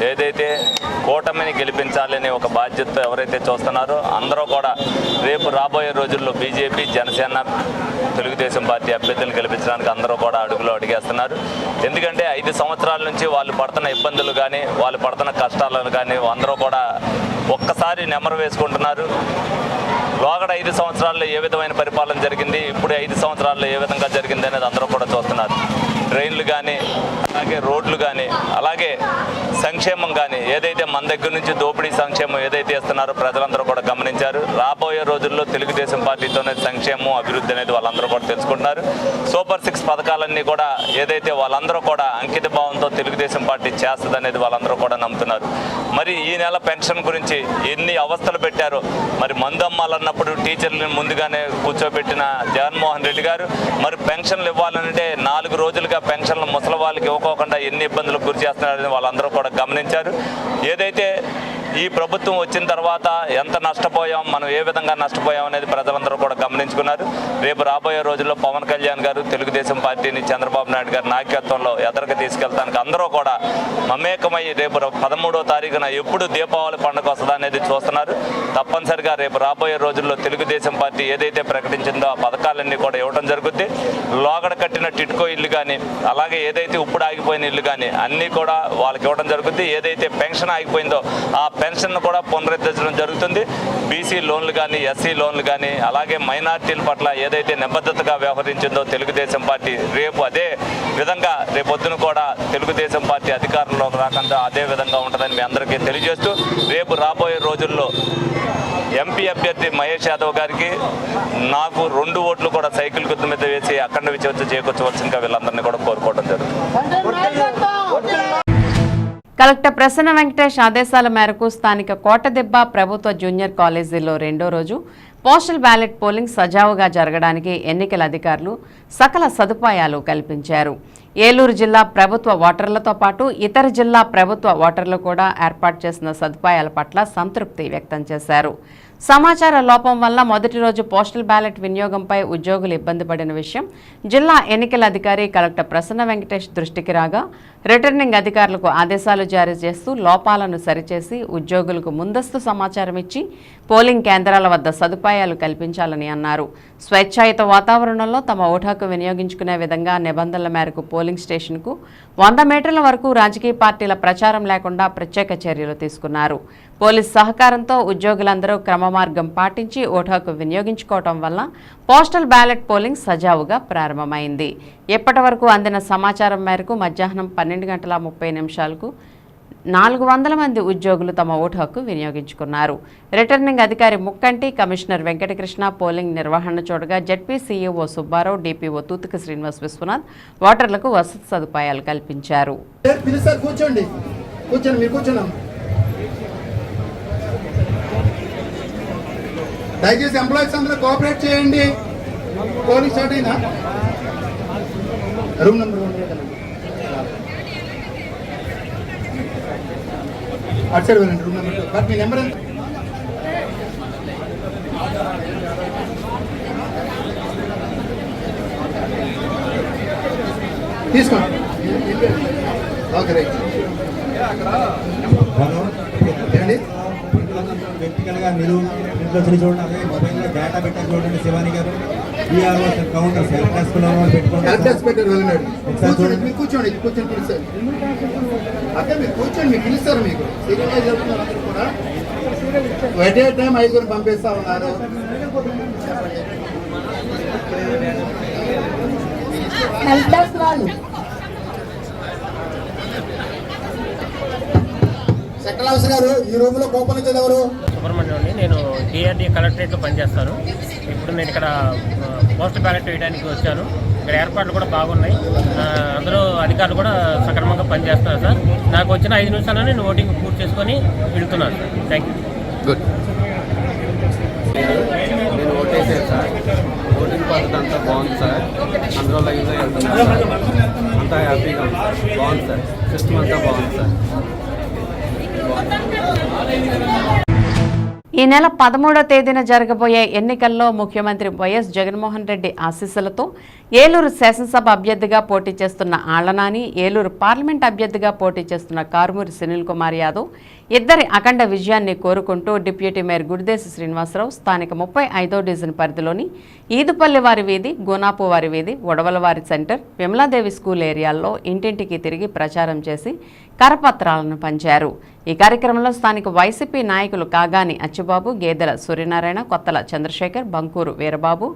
ఏదైతే కూటమిని గెలిపించాలని ఒక బాధ్యతతో ఎవరైతే చూస్తున్నారో అందరూ కూడా రేపు రాబోయే రోజుల్లో బీజేపీ, జనసేన, తెలుగుదేశం పార్టీ అభ్యర్థులను గెలిపించడానికి అందరూ కూడా అడుగులో అడిగేస్తున్నారు. ఎందుకంటే 5 సంవత్సరాల నుంచి వాళ్ళు పడుతున్న ఇబ్బందులు కానీ, వాళ్ళు పడుతున్న కష్టాలను కానీ అందరూ కూడా ఒక్కసారి నెమరు వేసుకుంటున్నారు. లోగడ 5 సంవత్సరాల్లో ఏ విధమైన పరిపాలన జరిగింది, ఇప్పుడు 5 సంవత్సరాల్లో ఏ విధంగా జరిగింది అనేది అందరూ కూడా చూస్తున్నారు. ట్రైన్లు కానీ, అలాగే రోడ్లు కానీ, అలాగే సంక్షేమం కానీ, ఏదైతే మన దగ్గర నుంచి దోపిడీ సంక్షేమం ఏదైతే ఇస్తున్నారో ప్రజలందరూ కూడా గమనించారు. రాబోయే రోజుల్లో తెలుగుదేశం పార్టీతోనే సంక్షేమం, అభివృద్ధి అనేది వాళ్ళందరూ కూడా తెలుసుకుంటున్నారు. సూపర్ 6 పథకాలన్నీ కూడా ఏదైతే వాళ్ళందరూ కూడా అంకిత భావంతో తెలుగుదేశం పార్టీ చేస్తుంది అనేది వాళ్ళందరూ కూడా నమ్ముతున్నారు. మరి ఈ నెల పెన్షన్ గురించి ఎన్ని అవస్థలు పెట్టారో, మరి మందు అమ్మాలన్నప్పుడు టీచర్లను ముందుగానే కూర్చోబెట్టిన జగన్మోహన్ రెడ్డి గారు మరి పెన్షన్లు ఇవ్వాలంటే 4 రోజులుగా పెన్షన్లు ముసలి వాళ్ళకి ఇవ్వకోకుండా ఎన్ని ఇబ్బందులకు గురి చేస్తున్నారని వాళ్ళందరూ కూడా గమనించారు. ఏదైతే ఈ ప్రభుత్వం వచ్చిన తర్వాత ఎంత నష్టపోయాం, మనం ఏ విధంగా నష్టపోయాం అనేది ప్రజలందరూ కూడా గమనించుకున్నారు. రేపు రాబోయే రోజుల్లో పవన్ కళ్యాణ్ గారు తెలుగుదేశం పార్టీని చంద్రబాబు నాయుడు గారి నాయకత్వంలో ఎదరికి తీసుకెళ్తానికి అందరూ కూడా మమేకమై రేపు 13వ తారీఖున ఎప్పుడు దీపావళి పండుగ వస్తుందా అనేది చూస్తున్నారు. తప్పనిసరిగా రేపు రాబోయే రోజుల్లో తెలుగుదేశం పార్టీ ఏదైతే ప్రకటించిందో ఆ పథకాలన్నీ కూడా ఇవ్వడం జరుగుద్ది. లోగడ కట్టిన టిట్కో ఇల్లు కానీ, అలాగే ఏదైతే ఇప్పుడు ఆగిపోయిన ఇల్లు కానీ అన్నీ కూడా వాళ్ళకి ఇవ్వడం జరుగుద్ది. ఏదైతే పెన్షన్ ఆగిపోయిందో ఆ పెన్షన్ కూడా పునరుద్ధరించడం జరుగుతుంది. బీసీ లోన్లు కానీ, ఎస్సీ లోన్లు కానీ, అలాగే మైనార్టీల పట్ల ఏదైతే నిబద్ధతగా వ్యవహరించిందో తెలుగుదేశం పార్టీ రేపు అదే విధంగా రేపొద్దున కూడా తెలుగుదేశం పార్టీ అధికారంలోకి రాకుండా అదే విధంగా ఉంటుందని మీ అందరికీ తెలియజేస్తూ, రేపు రాబోయే రోజుల్లో ఎంపీ అభ్యర్థి మహేష్ యాదవ్ గారికి నాకు 2 ఓట్లు కూడా సైకిల్ గుర్తు మీద వేసి అఖండ విజయం చేకూర్చవలసిందిగా వీళ్ళందరినీ కూడా కోరుకోవడం జరుగుతుంది. కలెక్టర్ ప్రసన్న వెంకటేష్ ఆదేశాల మేరకు స్థానిక కోటదెబ్బ ప్రభుత్వ జూనియర్ కాలేజీలో రెండో రోజు పోస్టల్ బ్యాలెట్ పోలింగ్ సజావుగా జరగడానికి ఎన్నికల అధికారులు సకల సదుపాయాలు కల్పించారు. ఏలూరు జిల్లా ప్రభుత్వ ఓటర్లతో పాటు ఇతర జిల్లా ప్రభుత్వ ఓటర్లు కూడా ఏర్పాటు చేసిన సదుపాయాల పట్ల సంతృప్తి వ్యక్తం చేశారు. సమాచార లోపం వల్ల మొదటి రోజు పోస్టల్ బ్యాలెట్ వినియోగంపై ఉద్యోగులు ఇబ్బంది పడిన విషయం జిల్లా ఎన్నికల అధికారి కలెక్టర్ ప్రసన్న వెంకటేష్ దృష్టికి రాగా రిటర్నింగ్ అధికారులకు ఆదేశాలు జారీ చేస్తూ లోపాలను సరిచేసి ఉద్యోగులకు ముందస్తు సమాచారం ఇచ్చి పోలింగ్ కేంద్రాల వద్ద సదుపాయాలు కల్పించాలని అన్నారు. స్వేచ్ఛాయుత వాతావరణంలో తమ ఓటు హక్కు వినియోగించుకునే విధంగా నిబంధనల మేరకు పోలింగ్ స్టేషన్కు 100 మీటర్ల వరకు రాజకీయ పార్టీల ప్రచారం లేకుండా ప్రత్యేక చర్యలు తీసుకున్నారు. పోలీస్ సహకారంతో ఉద్యోగులందరూ క్రమమార్గం పాటించి ఓటు హక్కు వినియోగించుకోవడం వల్ల పోస్టల్ బ్యాలెట్ పోలింగ్ సజావుగా ప్రారంభమైంది. ఇప్పటి వరకు అందిన సమాచారం మేరకు మధ్యాహ్నం 12:30 400 మంది ఉద్యోగులు తమ ఓటు హక్కు వినియోగించుకున్నారు. రిటర్నింగ్ అధికారి ముక్కంటి, కమిషనర్ వెంకటకృష్ణ పోలింగ్ నిర్వహణ చూడగా జడ్పీ సీఈఓ సుబ్బారావు, డిపిఓ తూతుక శ్రీనివాస్ విశ్వనాథ్ ఓటర్లకు వసతి సదుపాయాలు కల్పించారు. దయచేసి ఎంప్లాయీస్ అందరూ కోఆపరేట్ చేయండి. పోలింగ్ స్టార్ట్ అయినా రూమ్ నెంబర్ అటు సైడ్ వెళ్ళండి. Room number 2. బట్ మీ నెంబర్ ఎంత? తీసుకోండి. Okay right. వ్యక్తిగతంగా మీరు ఇంట్లో చూడండి, అదే మొబైల్లో డేటా పెట్టారు చూడండి. శివాని గారు కౌంటర్ కూర్చోండి పిలుస్తారు. అదే మీరు కూర్చోండి, మీకు పిలుస్తారు. మీకు సీరియల్గా చెప్తున్నారు అందరూ కూడా. ఎట్ ఏ టైం 5 పంపిస్తా ఉన్నారు. సెక్రటరీ గారు ఈ రూమ్ లో కోపం ఇచ్చేది ఎవరు? సుబ్రహ్మణ్యం అండి. నేను టీఆర్డీ కలెక్టరేట్లో పనిచేస్తాను. ఇప్పుడు నేను ఇక్కడ పోస్టల్ బ్యాలెట్ వేయడానికి వచ్చాను. ఇక్కడ ఏర్పాట్లు కూడా బాగున్నాయి. అందరూ అధికారులు కూడా సక్రమంగా పనిచేస్తున్నారు సార్. నాకు వచ్చిన 5 నిమిషాల్లో నేను ఓటింగ్ పూర్తి చేసుకొని వెళ్తున్నాను సార్. Thank you. గుడ్. నేను ఓటేసాను సార్. ఓటింగ్ పద్ధతి అంతా బాగుంది సార్. అందరూ లైన్లో వెళ్తున్నారు సార్. అంతా హ్యాపీగా ఉంది సార్. బాగుంది సార్. సిస్టమ్ అంతా బాగుంది సార్. ఈ నెల 13వ తేదీన జరగబోయే ఎన్నికల్లో ముఖ్యమంత్రి వైఎస్ జగన్మోహన్ రెడ్డి ఆశీస్సులతో ఏలూరు శాసనసభ అభ్యర్థిగా పోటీ చేస్తున్న ఆళ్లనాని, ఏలూరు పార్లమెంట్ అభ్యర్థిగా పోటీ చేస్తున్న కారుమూరి సునీల్ కుమార్ యాదవ్ ఇద్దరి అఖండ విజయాన్ని కోరుకుంటూ డిప్యూటీ మేయర్ గుడిదేశి శ్రీనివాసరావు స్థానిక 35వ డివిజన్ పరిధిలోని ఈదుపల్లి వారి వీధి, గోనాపు వారి వీధి, వడవలవారి సెంటర్, విమలాదేవి స్కూల్ ఏరియాల్లో ఇంటింటికి తిరిగి ప్రచారం చేసి కరపత్రాలను పంచారు. ఈ కార్యక్రమంలో స్థానిక వైసీపీ నాయకులు కాగాని అచ్చుబాబు, గేదెల సూర్యనారాయణ, కొత్తల చంద్రశేఖర్, బంకూరు వీరబాబు,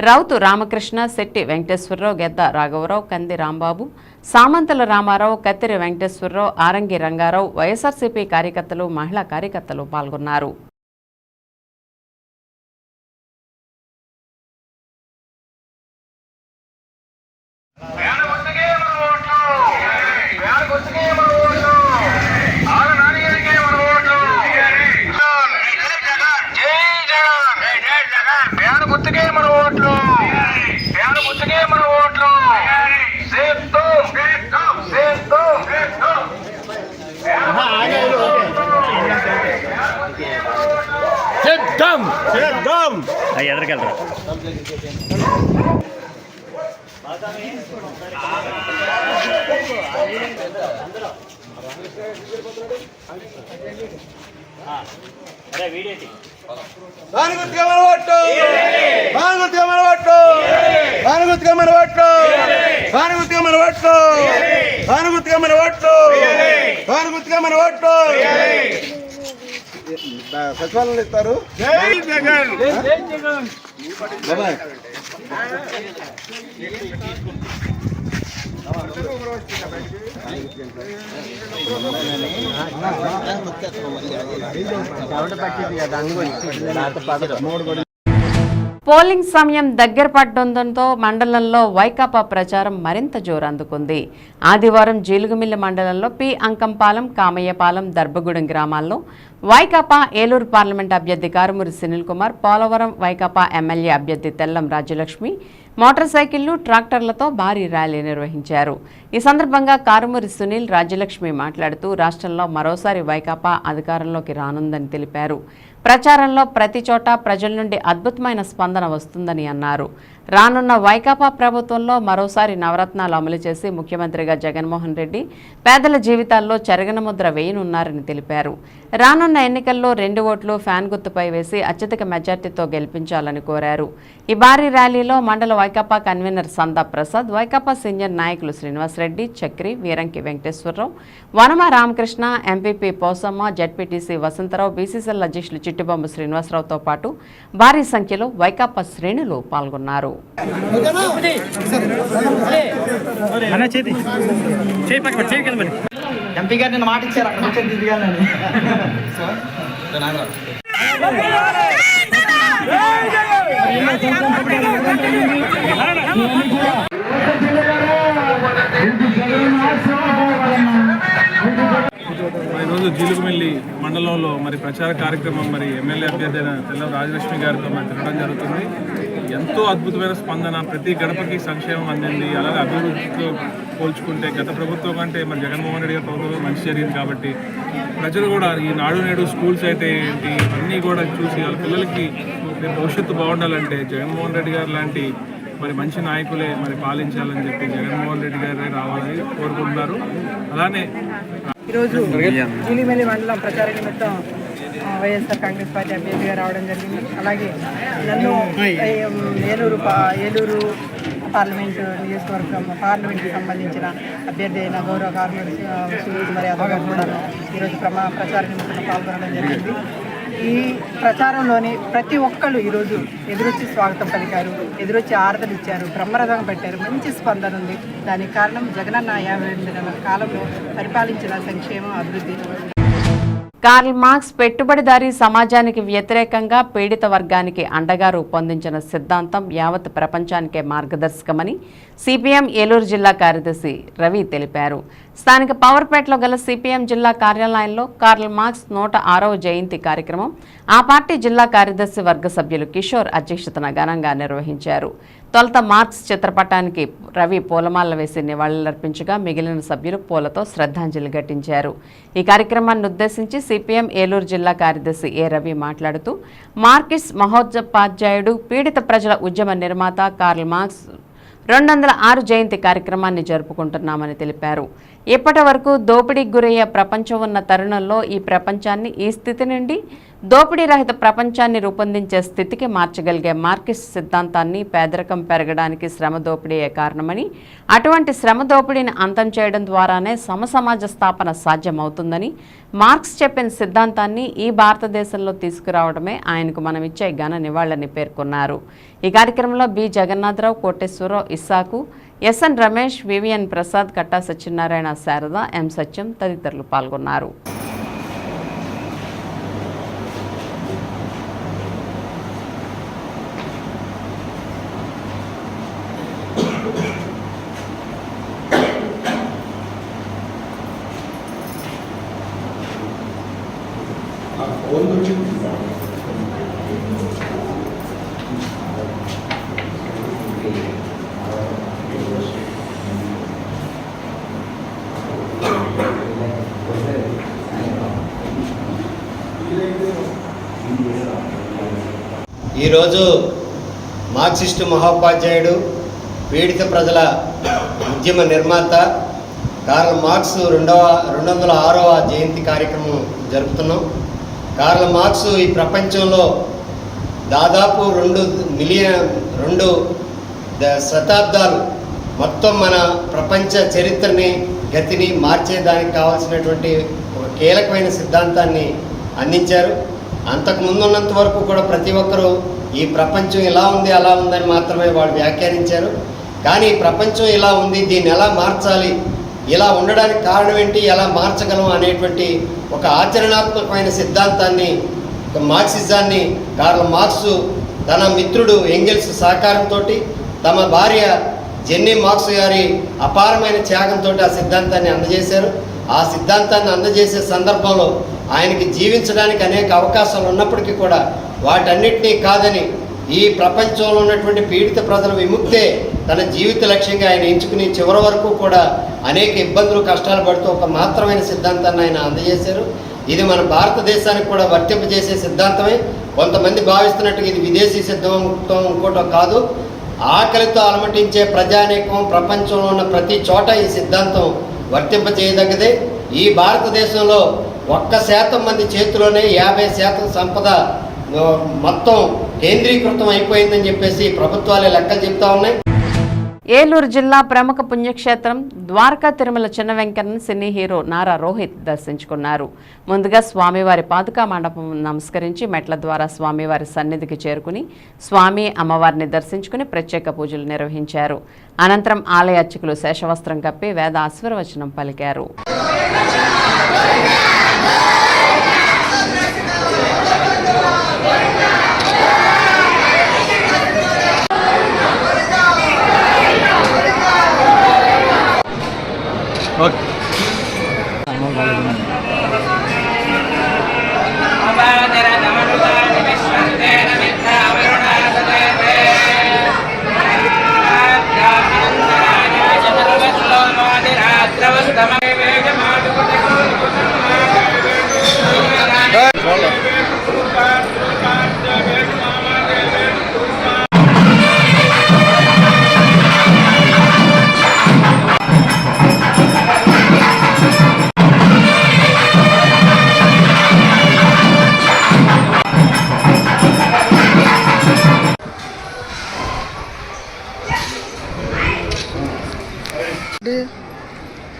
రౌతు రామకృష్ణ, శెట్టి వెంకటేశ్వరరావు, గెద్ద రాఘవరావు, కంది రాంబాబు, సామంతల రామారావు, కత్తిరి వెంకటేశ్వరరావు, ఆరంగి రంగారావు, వైఎస్ఆర్సీపీ కార్యకర్తలు, మహిళా కార్యకర్తలు పాల్గొన్నారు. ఎదరికెళ్ళరా అరే వీడియో సచివాలయంలో ఇస్తారు. పోలింగ్ సమయం దగ్గర పడడంతో మండలంలో వైకాపా ప్రచారం మరింత జోరందుకుంది. ఆదివారం జీలుగుమిల్లి మండలంలో పి అంకంపాలెం, కామయ్యపాలెం, దర్భగూడెం గ్రామాల్లో వైకాపా ఏలూరు పార్లమెంట్ అభ్యర్థి కారుమూరి సునీల్ కుమార్, పోలవరం వైకాపా ఎమ్మెల్యే అభ్యర్థి తెల్లం రాజ్యలక్ష్మి మోటార్ సైకిళ్లు, ట్రాక్టర్లతో భారీ ర్యాలీ నిర్వహించారు. ఈ సందర్భంగా కారుమూరి సునీల్, రాజ్యలక్ష్మి మాట్లాడుతూ రాష్ట్రంలో మరోసారి వైకాపా అధికారంలోకి రానుందని తెలిపారు. ప్రచారంలో ప్రతి చోట ప్రజల నుండి అద్భుతమైన స్పందన వస్తుందని అన్నారు. రానున్న వైకాపా ప్రభుత్వంలో మరోసారి నవరత్నాలు అమలు చేసి ముఖ్యమంత్రిగా జగన్మోహన్ రెడ్డి పేదల జీవితాల్లో చెరగన ముద్ర వేయనున్నారని తెలిపారు. రానున్న ఎన్నికల్లో 2 ఓట్లు ఫ్యాన్ గుర్తుపై వేసి అత్యధిక మెజార్టీతో గెలిపించాలని కోరారు. ఈ భారీ ర్యాలీలో మండల వైకాపా కన్వీనర్ సందా ప్రసాద్, వైకాపా సీనియర్ నాయకులు Srinivasareddy, Chakri, Veeranki Venkateswararao, Vanama Ramakrishna, MPP Posamma, ZPTC Vasantharao, BCCL అధ్యక్షులు చిట్టుబొమ్మ శ్రీనివాసరావుతో పాటు భారీ సంఖ్యలో వైకాపా శ్రేణులు పాల్గొన్నారు. ఎంపీ గారు నిన్న మాట ఇచ్చారు అక్కడ వచ్చి దిగాలని. ఈరోజు జీలుగుమిల్లి మండలంలో మరి ప్రచార కార్యక్రమం మరి ఎమ్మెల్యే అభ్యర్థి అయిన తెల్లం రాజలక్ష్మి గారితో మరి తిరగడం జరుగుతుంది. ఎంతో అద్భుతమైన స్పందన, ప్రతి గడపకి సంక్షేమం అందింది. అలాగే అభివృద్ధితో పోల్చుకుంటే గత ప్రభుత్వం కంటే మరి జగన్మోహన్ రెడ్డి గారి ప్రభుత్వం మంచి జరిగింది. కాబట్టి ప్రజలు కూడా ఈ నాడు నేడు స్కూల్స్ అయితే ఏంటి అన్నీ కూడా చూసి వాళ్ళ పిల్లలకి భవిష్యత్తు బాగుండాలంటే జగన్మోహన్ రెడ్డి గారు లాంటి మరి మంచి నాయకులే మరి పాలించాలని చెప్పి జగన్మోహన్ రెడ్డి గారే రావాలని కోరుకుంటున్నారు. అలానే ఈరోజు జీలిమెల్లి మండలం ప్రచార నిమిత్తం వైఎస్ఆర్ కాంగ్రెస్ పార్టీ అభ్యర్థిగా రావడం జరిగింది. అలాగే నన్ను ఏలూరు పార్లమెంటు నియోజకవర్గం పార్లమెంట్కి సంబంధించిన అభ్యర్థి అయిన గౌరవ కారుమూరి సునీల్ కుమార్ యాదవ్ గారు కూడా ఈరోజు ప్రచార నిమిత్తం పాల్గొనడం జరిగింది. ఈ ప్రచారంలోని ప్రతి ఒక్కళ్ళు ఈరోజు ఎదురొచ్చి స్వాగతం పలికారు, ఎదురొచ్చి ఆరతలు ఇచ్చారు, బ్రహ్మరథం పెట్టారు. మంచి స్పందన ఉంది. దానికి కారణం జగనన్న 52 నెలల కాలంలో పరిపాలించిన సంక్షేమం, అభివృద్ధి. కార్ల్ మార్క్స్ పెట్టుబడిదారీ సమాజానికి వ్యతిరేకంగా పీడిత వర్గానికి అండగా రూపొందించిన సిద్ధాంతం యావత్ ప్రపంచానికే మార్గదర్శకమని సిపిఎం ఏలూరు జిల్లా కార్యదర్శి రవి తెలిపారు. స్థానిక పవర్పేటలో గల సిపిఎం జిల్లా కార్యాలయంలో కార్ల్ మార్క్స్ 106వ జయంతి కార్యక్రమం ఆ పార్టీ జిల్లా కార్యదర్శి వర్గ సభ్యులు కిషోర్ అధ్యక్షతన ఘనంగా నిర్వహించారు. తొలుత మార్క్స్ చిత్రపటానికి రవి పూలమాల వేసి నివాళులర్పించగా మిగిలిన సభ్యులు పూలతో శ్రద్ధాంజలి ఘటించారు. ఈ కార్యక్రమాన్ని ఉద్దేశించి సిపిఎం ఏలూరు జిల్లా కార్యదర్శి ఏ రవి మాట్లాడుతూ మార్క్స్ మహోపాధ్యాయుడు, పీడిత ప్రజల ఉద్యమ నిర్మాత కార్ల్ మార్క్స్ 206 జయంతి కార్యక్రమాన్ని జరుపుకుంటున్నామని తెలిపారు. ఇప్పటి వరకు దోపిడీకి గురయ్యే ప్రపంచం ఉన్న తరుణంలో ఈ ప్రపంచాన్ని ఈ స్థితి నుండి దోపిడీ రహిత ప్రపంచాన్ని రూపొందించే స్థితికి మార్చగలిగే మార్క్స్ సిద్ధాంతాన్ని పేదరికం పెరగడానికి శ్రమ దోపిడీయే కారణమని, అటువంటి శ్రమ దోపిడీని అంతం చేయడం ద్వారానే సమసమాజ స్థాపన సాధ్యమవుతుందని, మార్క్స్ చెప్పిన సిద్ధాంతాన్ని ఈ భారతదేశంలో తీసుకురావడమే ఆయనకు మనమిచ్చే ఘన నివాళని పేర్కొన్నారు. ఈ కార్యక్రమంలో బి జగన్నాథరావు, కోటేశ్వరరావు, ఇస్సాకు, ఎస్ఎన్ రమేష్, వివిఎన్ ప్రసాద్, కట్టా సత్యనారాయణ, శారద, ఎం సత్యం తదితరులు పాల్గొన్నారు. ఈరోజు మార్క్సిస్టు మహోపాధ్యాయుడు, పీడిత ప్రజల ఉద్యమ నిర్మాత కార్ల్ మార్క్స్ 206వ జయంతి కార్యక్రమం జరుపుతున్నాం. కార్ల్ మార్క్స్ ఈ ప్రపంచంలో దాదాపు 2 శతాబ్దాలు మొత్తం మన ప్రపంచ చరిత్రని, గతిని మార్చేదానికి కావాల్సినటువంటి ఒక కీలకమైన సిద్ధాంతాన్ని అందించారు. అంతకుముందు ఉన్నంత వరకు కూడా ప్రతి ఒక్కరూ ఈ ప్రపంచం ఇలా ఉంది, అలా ఉందని మాత్రమే వాళ్ళు వ్యాఖ్యానించారు. కానీ ఈ ప్రపంచం ఇలా ఉంది, దీన్ని ఎలా మార్చాలి, ఇలా ఉండడానికి కారణం ఏంటి, ఎలా మార్చగలం అనేటువంటి ఒక ఆచరణాత్మకమైన సిద్ధాంతాన్ని, మార్క్సిజాన్ని కార్ల్ మార్క్స్ తన మిత్రుడు ఎంగెల్స్ సహకారంతో, తమ భార్య జెన్నీ మార్క్స్ గారి అపారమైన త్యాగంతో ఆ సిద్ధాంతాన్ని అందజేశారు. ఆ సిద్ధాంతాన్ని అందజేసే సందర్భంలో ఆయనకి జీవించడానికి అనేక అవకాశాలు ఉన్నప్పటికీ కూడా వాటన్నిటినీ కాదని ఈ ప్రపంచంలో ఉన్నటువంటి పీడిత ప్రజల విముక్తే తన జీవిత లక్ష్యంగా ఆయన ఎంచుకుని చివరి వరకు కూడా అనేక ఇబ్బందులు కష్టాలు పడుతూ ఒక మాత్రమైన సిద్ధాంతాన్ని ఆయన అందజేశారు. ఇది మన భారతదేశానికి కూడా వర్తింపజేసే సిద్ధాంతమే. కొంతమంది భావిస్తున్నట్టుగా ఇది విదేశీ సిద్ధాంతం ఇంకోటో కాదు. ఆకలితో అలమటించే ప్రజానీకం ప్రపంచంలో ఉన్న ప్రతి చోట ఈ సిద్ధాంతం వర్తింపజేయదగ్గదే. ఈ భారతదేశంలో 1% మంది చేతిలోనే 50% సంపద మొత్తం కేంద్రీకృతం అయిపోయిందని చెప్పేసి ప్రభుత్వాలే లెక్కలు చెప్తా ఉన్నాయి. ఏలూరు జిల్లా ప్రముఖ పుణ్యక్షేత్రం ద్వారకా తిరుమల చిన్న వెంకన్న సినీ హీరో నారా రోహిత్ దర్శించుకున్నారు. ముందుగా స్వామివారి పాదుకా మండపం నమస్కరించి మెట్ల ద్వారా స్వామివారి సన్నిధికి చేరుకుని స్వామి అమ్మవారిని దర్శించుకుని ప్రత్యేక పూజలు నిర్వహించారు. అనంతరం ఆలయ అర్చకులు శేషవస్త్రం కప్పి వేద ఆశీర్వచనం పలికారు.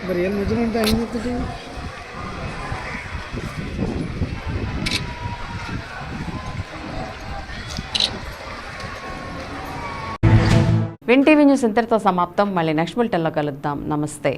మరి ఏం నిజమంటే అయింది. విన్ టీవీ న్యూస్ ఇంతటితో సమాప్తం. మళ్ళీ నెక్స్ట్ బులెటిన్లో కలుద్దాం. నమస్తే.